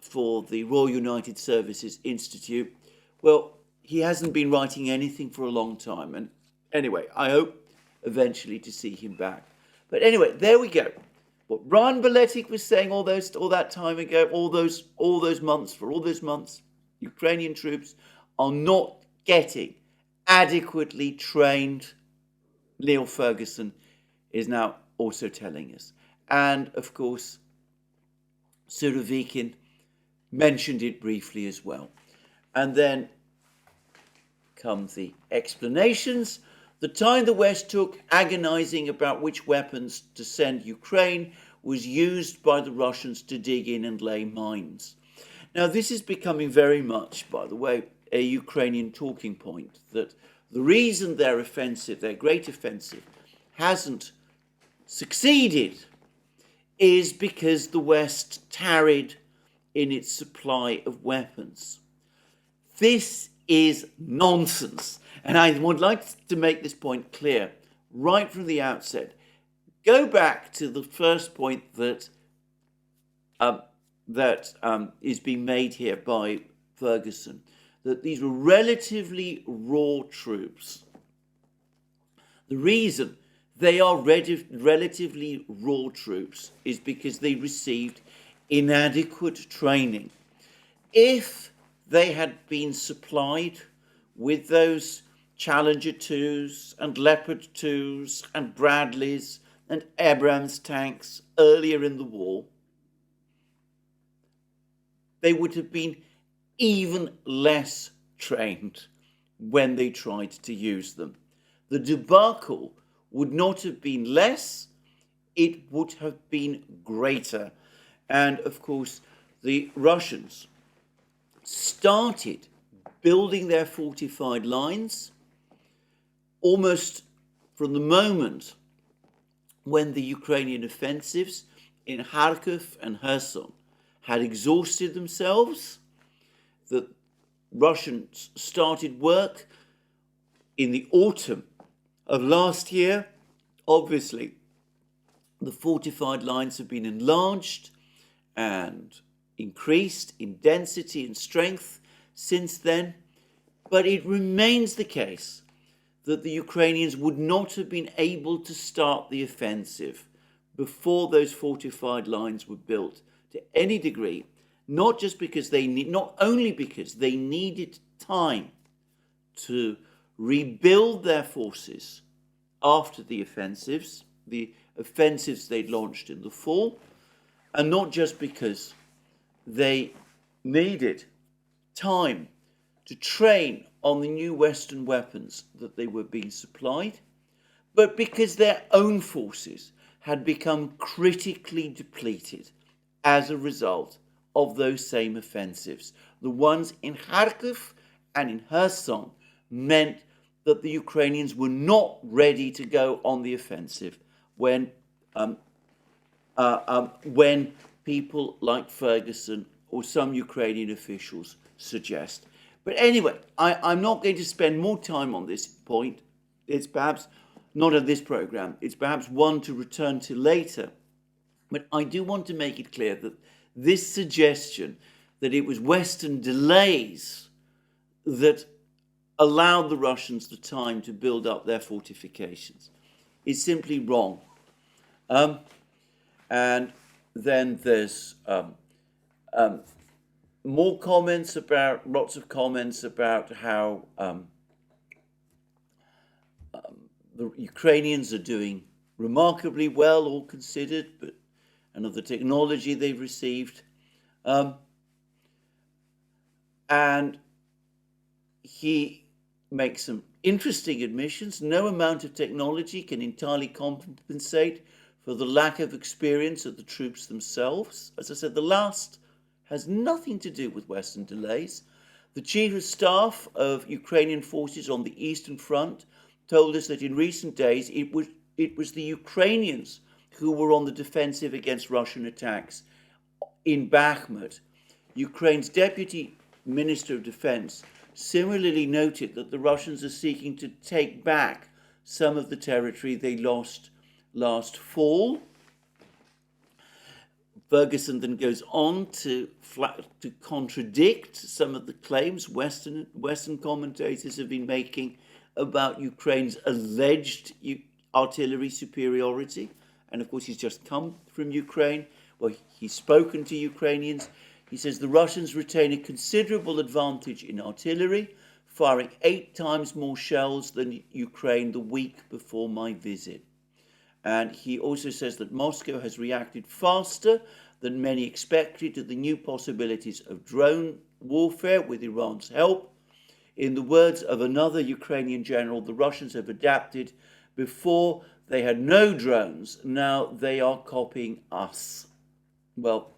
A: for the Royal United Services Institute. Well, he hasn't been writing anything for a long time. And anyway, I hope eventually to see him back. But anyway, there we go. What Brian Beletic was saying all that time ago, all those months, Ukrainian troops are not getting adequately trained. Neil Ferguson is now also telling us. And of course, Surovikin mentioned it briefly as well. And then comes the explanations. The time the West took agonizing about which weapons to send Ukraine was used by the Russians to dig in and lay mines. Now, this is becoming very much, by the way, a Ukrainian talking point, that the reason their offensive, their great offensive, hasn't succeeded is because the West tarried in its supply of weapons. This is nonsense. And I would like to make this point clear right from the outset. Go back to the first point that is being made here by Ferguson, that these were relatively raw troops. The reason they are relatively raw troops is because they received inadequate training. If they had been supplied with those Challenger 2s and Leopard 2s and Bradleys and Abrams tanks earlier in the war, they would have been even less trained when they tried to use them. The debacle would not have been less, it would have been greater. And of course, the Russians started building their fortified lines almost from the moment when the Ukrainian offensives in Kharkiv and Kherson had exhausted themselves. The Russians started work in the autumn of last year. Obviously, the fortified lines have been enlarged and increased in density and strength since then, but it remains the case that the Ukrainians would not have been able to start the offensive before those fortified lines were built to any degree, not only because they needed time to rebuild their forces after the offensives they'd launched in the fall, and not just because they needed time to train on the new Western weapons that they were being supplied, but because their own forces had become critically depleted as a result of those same offensives. The ones in Kharkiv and in Kherson meant that the Ukrainians were not ready to go on the offensive when people like Ferguson or some Ukrainian officials suggest. But anyway, I'm not going to spend more time on this point. It's perhaps not on this program. It's perhaps one to return to later. But I do want to make it clear that this suggestion that it was Western delays that allowed the Russians the time to build up their fortifications is simply wrong. And then there's more comments about, lots of comments about how the Ukrainians are doing remarkably well, all considered, but and of the technology they've received. And he makes some interesting admissions. No amount of technology can entirely compensate for the lack of experience of the troops themselves. As I said, the last has nothing to do with Western delays. The Chief of Staff of Ukrainian forces on the Eastern Front told us that in recent days it was the Ukrainians who were on the defensive against Russian attacks in Bakhmut. Ukraine's Deputy Minister of Defense similarly noted that the Russians are seeking to take back some of the territory they lost last fall. Ferguson then goes on to contradict some of the claims Western commentators have been making about Ukraine's alleged artillery superiority. And of course, he's just come from Ukraine. Well, he's spoken to Ukrainians. He says the Russians retain a considerable advantage in artillery, firing 8 times more shells than Ukraine the week before my visit. And he also says that Moscow has reacted faster than many expected to the new possibilities of drone warfare with Iran's help. In the words of another Ukrainian general, the Russians have adapted. Before they had no drones, now they are copying us. Well,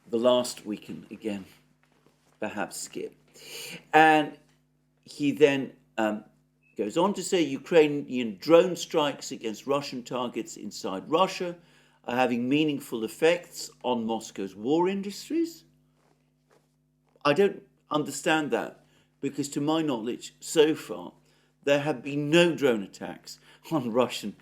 A: the last we can again perhaps skip. And he then goes on to say Ukrainian drone strikes against Russian targets inside Russia are having meaningful effects on Moscow's war industries. I don't understand that, because to my knowledge, so far, there have been no drone attacks on Russian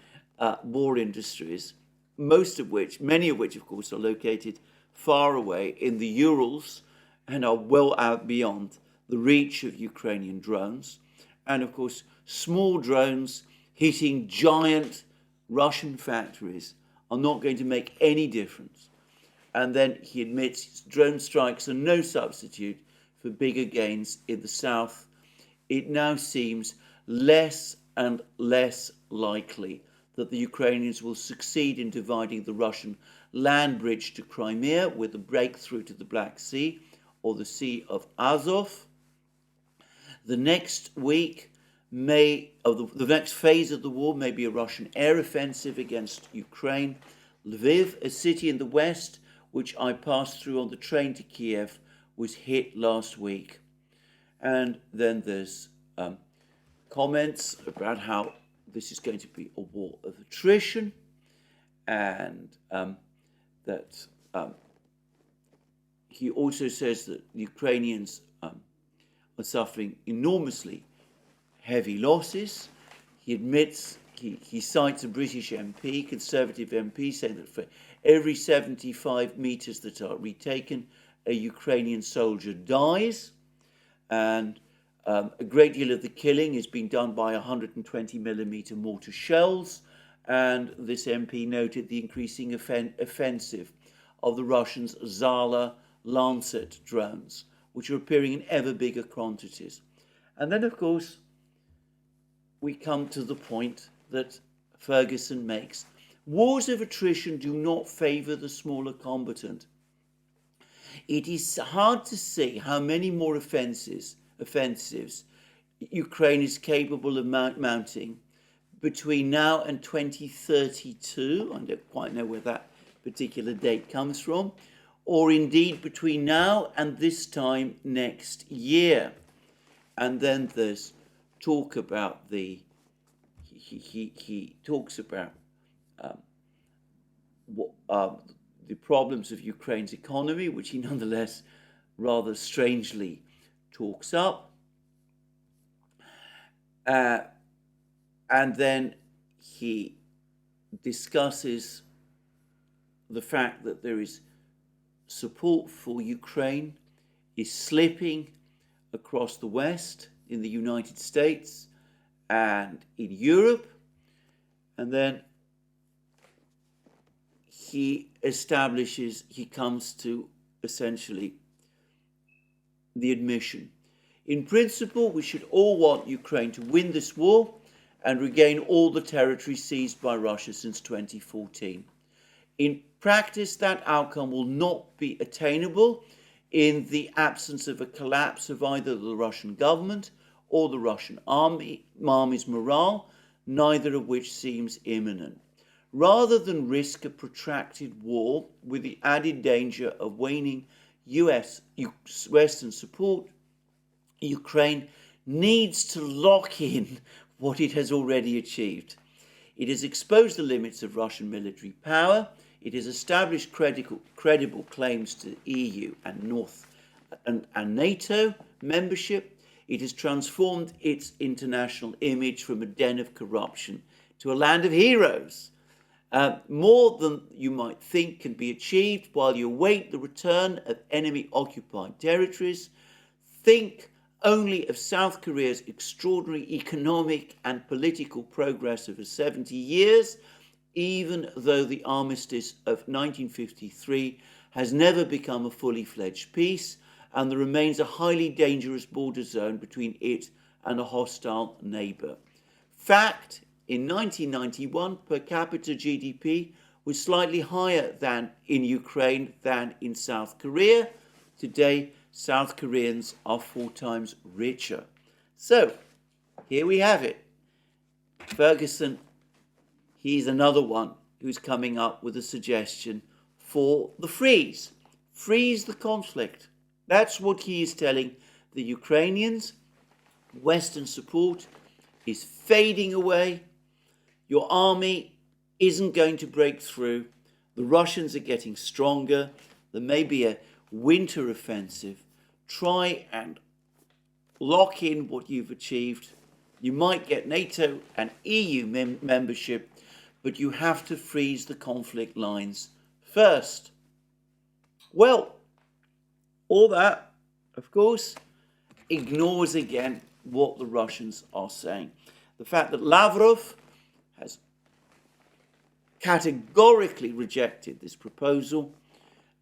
A: war industries, many of which, of course, are located far away in the Urals and are well out beyond the reach of Ukrainian drones. And, of course, small drones hitting giant Russian factories are not going to make any difference. And then he admits drone strikes are no substitute for bigger gains in the south. It now seems less and less likely that the Ukrainians will succeed in dividing the Russian land bridge to Crimea with a breakthrough to the Black Sea or the Sea of Azov. The next week the next phase of the war may be a Russian air offensive against Ukraine. Lviv, a city in the west, which I passed through on the train to Kiev, was hit last week. And then there's comments about how this is going to be a war of attrition, and that he also says that the Ukrainians are suffering enormously heavy losses. He admits, he cites a British MP, Conservative MP, saying that for every 75 metres that are retaken, a Ukrainian soldier dies. And a great deal of the killing is being done by 120mm mortar shells. And this MP noted the increasing offensive of the Russians' Zala Lancet drones, which are appearing in ever bigger quantities. And then, of course, we come to the point that Ferguson makes. Wars of attrition do not favour the smaller combatant. It is hard to see how many more offensives Ukraine is capable of mounting between now and 2032. I don't quite know where that particular date comes from, or indeed between now and this time next year. And then there's talk about he talks about the problems of Ukraine's economy, which he nonetheless rather strangely talks up. And then he discusses the fact that there is support for Ukraine is slipping across the West, in the United States and in Europe. And then he comes to essentially the admission. In principle, we should all want Ukraine to win this war and regain all the territory seized by Russia since 2014. In practice, that outcome will not be attainable in the absence of a collapse of either the Russian government or the Russian army's morale, neither of which seems imminent. Rather than risk a protracted war with the added danger of waning US Western support, Ukraine needs to lock in what it has already achieved. It has exposed the limits of Russian military power. It has established credible claims to EU and NATO membership. It has transformed its international image from a den of corruption to a land of heroes. More than you might think can be achieved while you await the return of enemy-occupied territories. Think only of South Korea's extraordinary economic and political progress over 70 years, even though the armistice of 1953 has never become a fully fledged peace, and there remains a highly dangerous border zone between it and a hostile neighbour. Fact, in 1991, per capita GDP was slightly higher than in Ukraine than in South Korea. Today, South Koreans are 4 times richer. So, here we have it. Ferguson, he's another one who's coming up with a suggestion for the freeze. Freeze the conflict. That's what he is telling the Ukrainians. Western support is fading away. Your army isn't going to break through. The Russians are getting stronger. There may be a winter offensive. Try and lock in what you've achieved. You might get NATO and EU membership, but you have to freeze the conflict lines first. Well, all that, of course, ignores again what the Russians are saying. The fact that Lavrov has categorically rejected this proposal,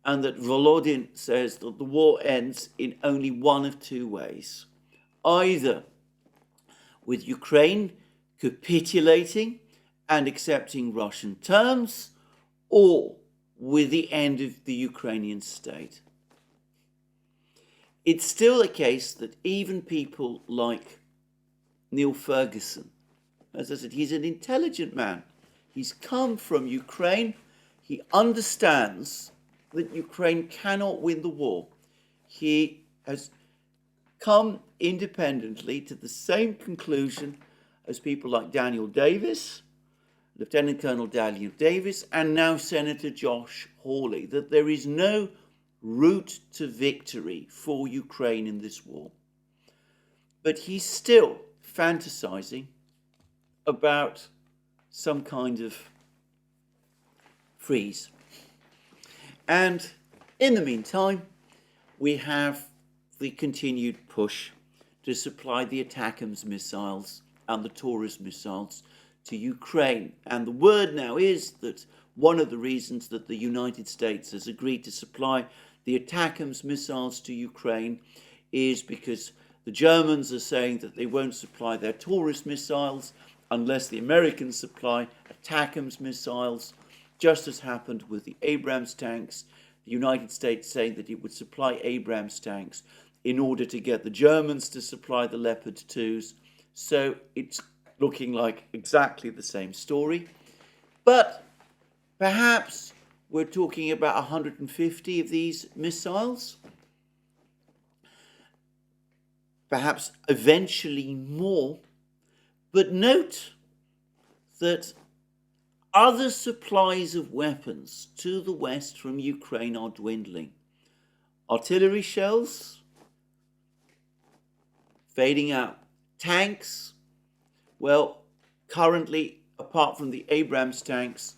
A: and that Volodin says that the war ends in only one of 2 ways. Either with Ukraine capitulating and accepting Russian terms, or with the end of the Ukrainian state. It's still a case that even people like Neil Ferguson, as I said, he's an intelligent man. He's come from Ukraine. He understands that Ukraine cannot win the war. He has come independently to the same conclusion as people like Daniel Davis, Lieutenant Colonel Daniel Davis, and now Senator Josh Hawley, that there is no route to victory for Ukraine in this war. But he's still fantasizing about some kind of freeze. And in the meantime, we have the continued push to supply the ATACMS missiles and the Taurus missiles to Ukraine. And the word now is that one of the reasons that the United States has agreed to supply the ATACMS missiles to Ukraine is because The Germans are saying that they won't supply their Taurus missiles unless the Americans supply ATACMS missiles, just as happened with the Abrams tanks. The United States saying that it would supply Abrams tanks in order to get the Germans to supply the Leopard 2s. So it's looking like exactly the same story. But perhaps we're talking about 150 of these missiles. Perhaps eventually more. But note that other supplies of weapons to the west from Ukraine are dwindling. Artillery shells fading out. Tanks, well, currently, apart from the Abrams tanks,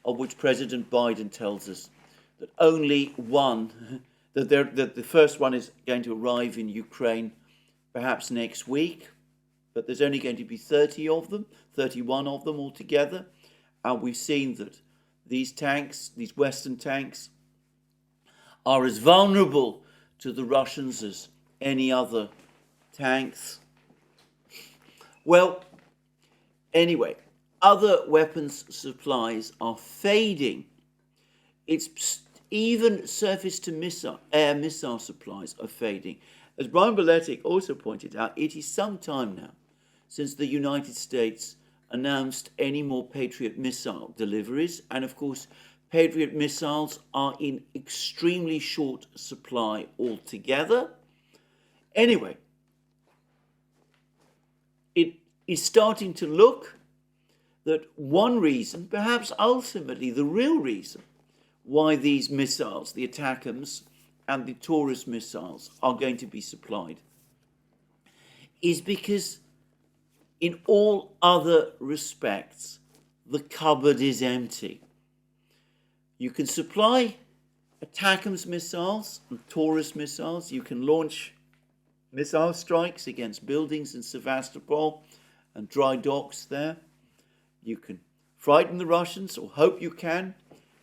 A: of which President Biden tells us that only one, that the first one is going to arrive in Ukraine perhaps next week, but there's only going to be 30 of them, 31 of them altogether. And we've seen that these tanks, these Western tanks, are as vulnerable to the Russians as any other tanks. Well, anyway, other weapons supplies are fading. It's even surface-to-missile, air missile supplies are fading. As Brian Beletic also pointed out, it is some time now since the United States announced any more Patriot missile deliveries. And of course, Patriot missiles are in extremely short supply altogether. Anyway, it is starting to look that one reason, perhaps ultimately the real reason, why these missiles, the ATACMS and the Taurus missiles, are going to be supplied, is because in all other respects, the cupboard is empty. You can supply ATACMS missiles and Taurus missiles. You can launch missile strikes against buildings in Sevastopol and dry docks there. You can frighten the Russians, or hope you can.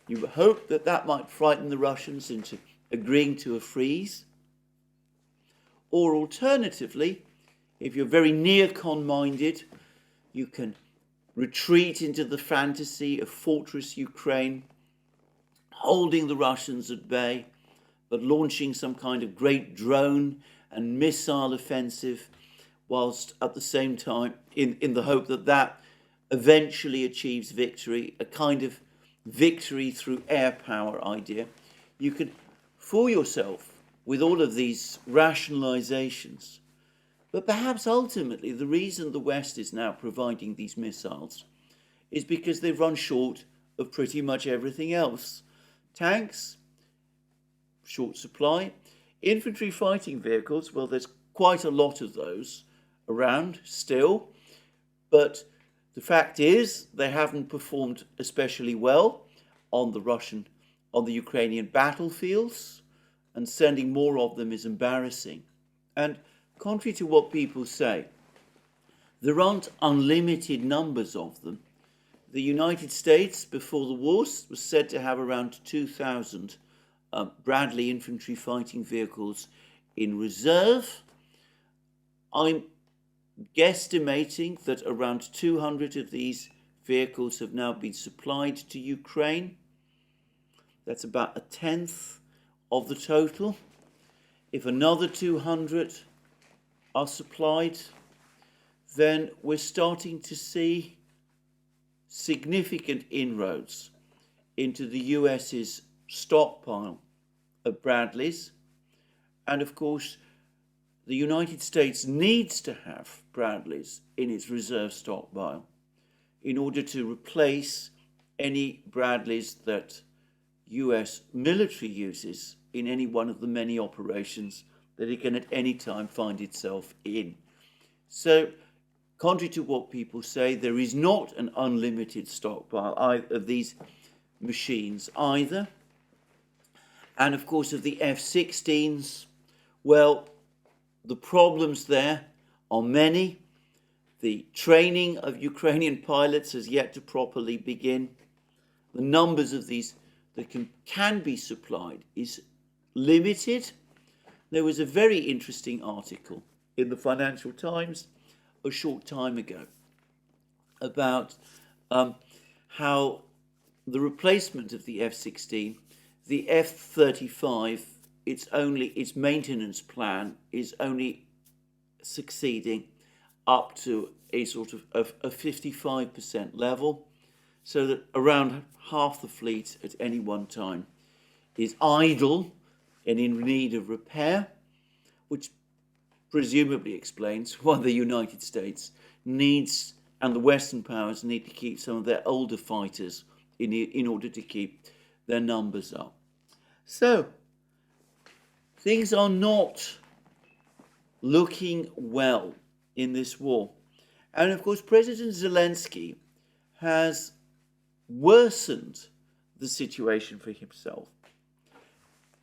A: You hope that that might frighten the Russians into agreeing to a freeze. Or alternatively, if you're very neocon-minded, you can retreat into the fantasy of Fortress Ukraine, holding the Russians at bay, but launching some kind of great drone and missile offensive, whilst at the same time, in the hope that that eventually achieves victory, a kind of victory through air power idea. You can fool yourself with all of these rationalizations. But perhaps ultimately the reason the West is now providing these missiles is because they've run short of pretty much everything else. Tanks, short supply. Infantry fighting vehicles, well, there's quite a lot of those around still. But the fact is they haven't performed especially well on the Ukrainian battlefields, and sending more of them is embarrassing. And contrary to what people say, there aren't unlimited numbers of them. The United States, before the war, was said to have around 2,000 Bradley infantry fighting vehicles in reserve. I'm guesstimating that around 200 of these vehicles have now been supplied to Ukraine. That's about a tenth of the total. If another 200 are supplied, then we're starting to see significant inroads into the US's stockpile of Bradleys. And of course, the United States needs to have Bradleys in its reserve stockpile in order to replace any Bradleys that US military uses in any one of the many operations that it can at any time find itself in. So, contrary to what people say, there is not an unlimited stockpile of these machines either. And of course, of the F-16s, well, the problems there are many. The training of Ukrainian pilots has yet to properly begin. The numbers of these that can be supplied is limited. There was a very interesting article in the Financial Times a short time ago about how the replacement of the F-16, the F-35, its maintenance plan is only succeeding up to a sort of a 55% level, so that around half the fleet at any one time is idle and in need of repair, which presumably explains why the United States needs, and the Western powers need to keep some of their older fighters in order to keep their numbers up. So, things are not looking well in this war. And of course, President Zelensky has worsened the situation for himself.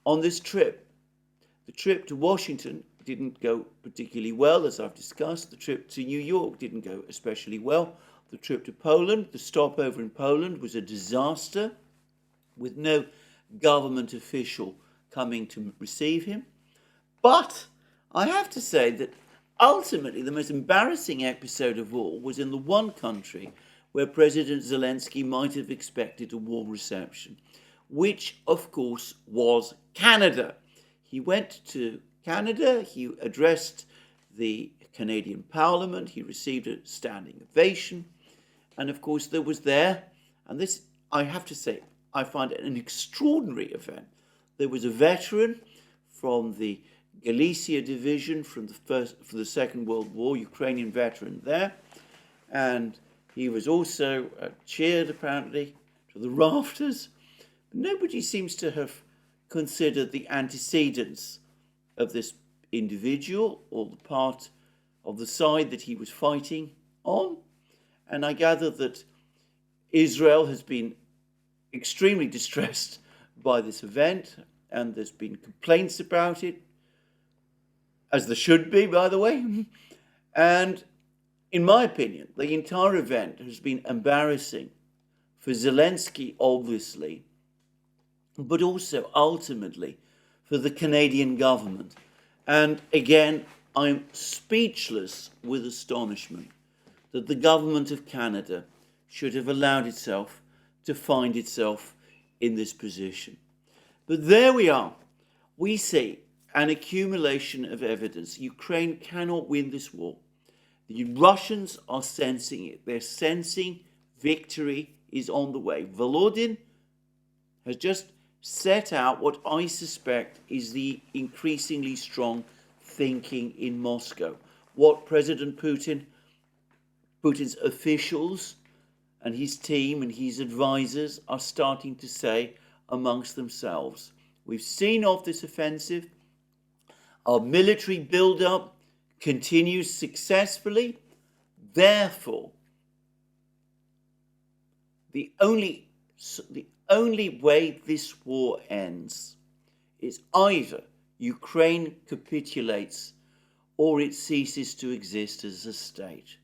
A: On this trip, the trip to Washington didn't go particularly well, as I've discussed. The trip to New York didn't go especially well. The trip to Poland, the stopover in Poland, was a disaster, with no government official coming to receive him. But I have to say that ultimately the most embarrassing episode of all was in the one country where President Zelensky might have expected a warm reception, which of course was Canada. He went to Canada, he addressed the Canadian Parliament, he received a standing ovation, and of course there was there, and this, I have to say, I find it an extraordinary event. There was a veteran from the Galicia division for the Second World War, Ukrainian veteran there, and he was also cheered apparently to the rafters. Nobody seems to have considered the antecedents of this individual or the part of the side that he was fighting on. And I gather that Israel has been extremely distressed by this event, and there's been complaints about it, as there should be, by the way. And in my opinion, the entire event has been embarrassing for Zelensky, obviously, but also ultimately for the Canadian government. And again, I'm speechless with astonishment that the government of Canada should have allowed itself to find itself in this position. But there we are. We see an accumulation of evidence. Ukraine cannot win this war. The Russians are sensing it. They're sensing victory is on the way. Volodin has just set out what I suspect is the increasingly strong thinking in Moscow. What President Putin's officials and his team and his advisors are starting to say amongst themselves. We've seen off this offensive. Our military build-up continues successfully. Therefore, the only way this war ends is either Ukraine capitulates or it ceases to exist as a state.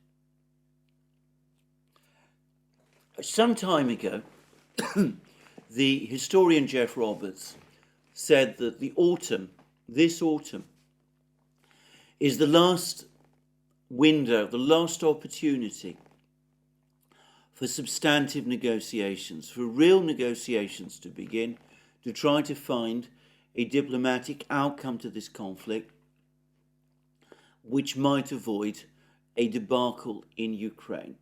A: Some time ago, the historian Jeff Roberts said that this autumn, is the last window, the last opportunity for substantive negotiations, for real negotiations to begin, to try to find a diplomatic outcome to this conflict, which might avoid a debacle in Ukraine.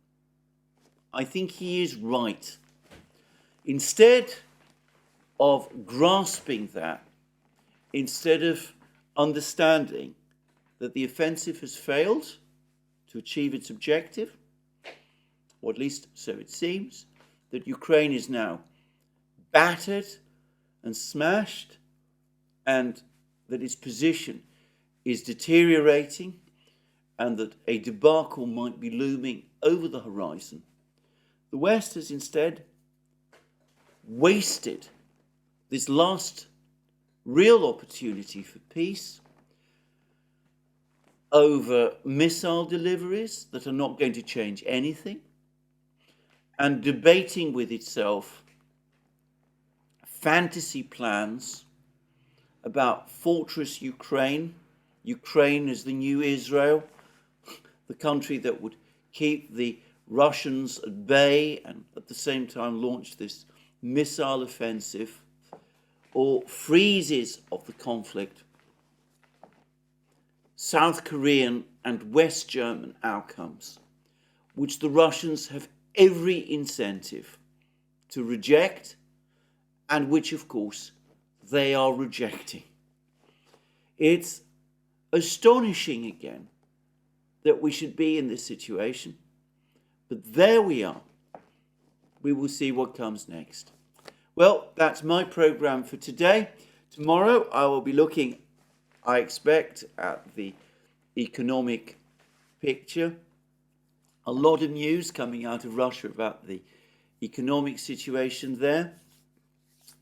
A: I think he is right. Instead of grasping that, instead of understanding that the offensive has failed to achieve its objective, or at least so it seems, that Ukraine is now battered and smashed, and that its position is deteriorating, and that a debacle might be looming over the horizon. The West has instead wasted this last real opportunity for peace over missile deliveries that are not going to change anything, and debating with itself fantasy plans about Fortress Ukraine, Ukraine as the new Israel, the country that would keep the Russians at bay and at the same time launch this missile offensive, or freezes of the conflict, South Korean and West German outcomes, which the Russians have every incentive to reject, and which, of course, they are rejecting. It's astonishing again that we should be in this situation, but there we are. We will see what comes next. Well, that's my program for today. Tomorrow I will be looking, I expect, at the economic picture. A lot of news coming out of Russia about the economic situation there,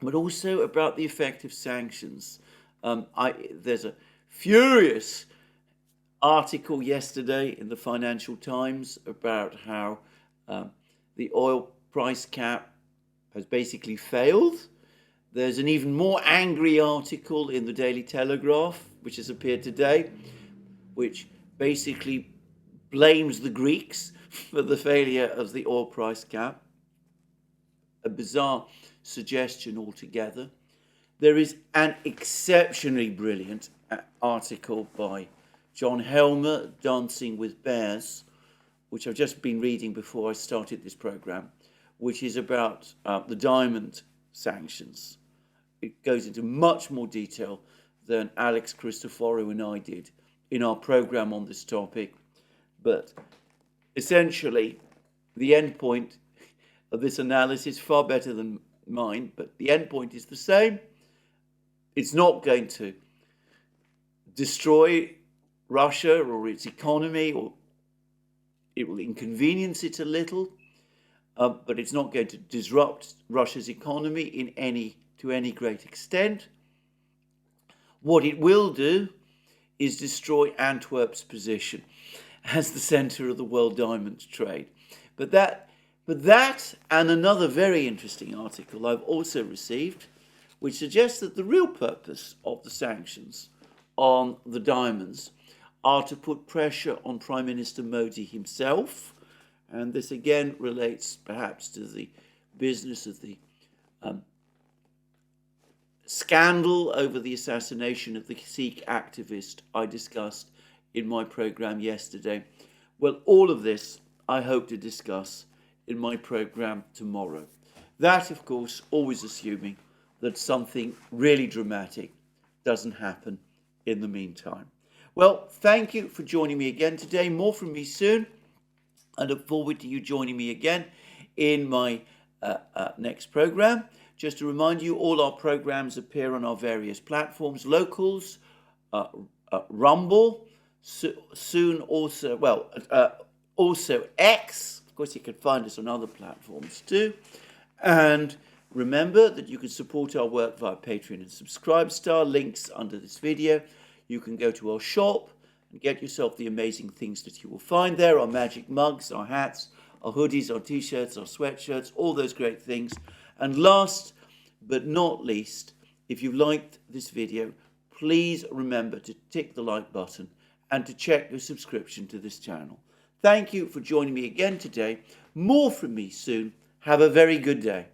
A: but also about the effect of sanctions. There's a furious article yesterday in the Financial Times about how the oil price cap has basically failed. There's an even more angry article in the Daily Telegraph, which has appeared today, which basically blames the Greeks for the failure of the oil price cap. A bizarre suggestion altogether. There is an exceptionally brilliant article by John Helmer, Dancing with Bears, which I've just been reading before I started this program, which is about the diamond sanctions. It goes into much more detail than Alex Christoforou and I did in our program on this topic. But essentially, the end point of this analysis, far better than mine, but the end point is the same. It's not going to destroy Russia or its economy, or it will inconvenience it a little, but it's not going to disrupt Russia's economy to any great extent. What it will do is destroy Antwerp's position as the centre of the world diamond trade. But that and another very interesting article I've also received, which suggests that the real purpose of the sanctions on the diamonds are to put pressure on Prime Minister Modi himself. And this again relates perhaps to the business of the scandal over the assassination of the Sikh activist I discussed in my program yesterday. Well, all of this I hope to discuss in my program tomorrow. That, of course, always assuming that something really dramatic doesn't happen in the meantime. Well, thank you for joining me again today. More from me soon. I look forward to you joining me again in my next program. Just to remind you, all our programs appear on our various platforms, Locals, Rumble, soon also, also X. Of course, you can find us on other platforms too. And remember that you can support our work via Patreon and Subscribestar, links under this video. You can go to our shop and get yourself the amazing things that you will find there, our magic mugs, our hats, our hoodies, our t-shirts, our sweatshirts, all those great things. And last but not least, if you liked this video, please remember to tick the like button and to check your subscription to this channel. Thank you for joining me again today. More from me soon. Have a very good day.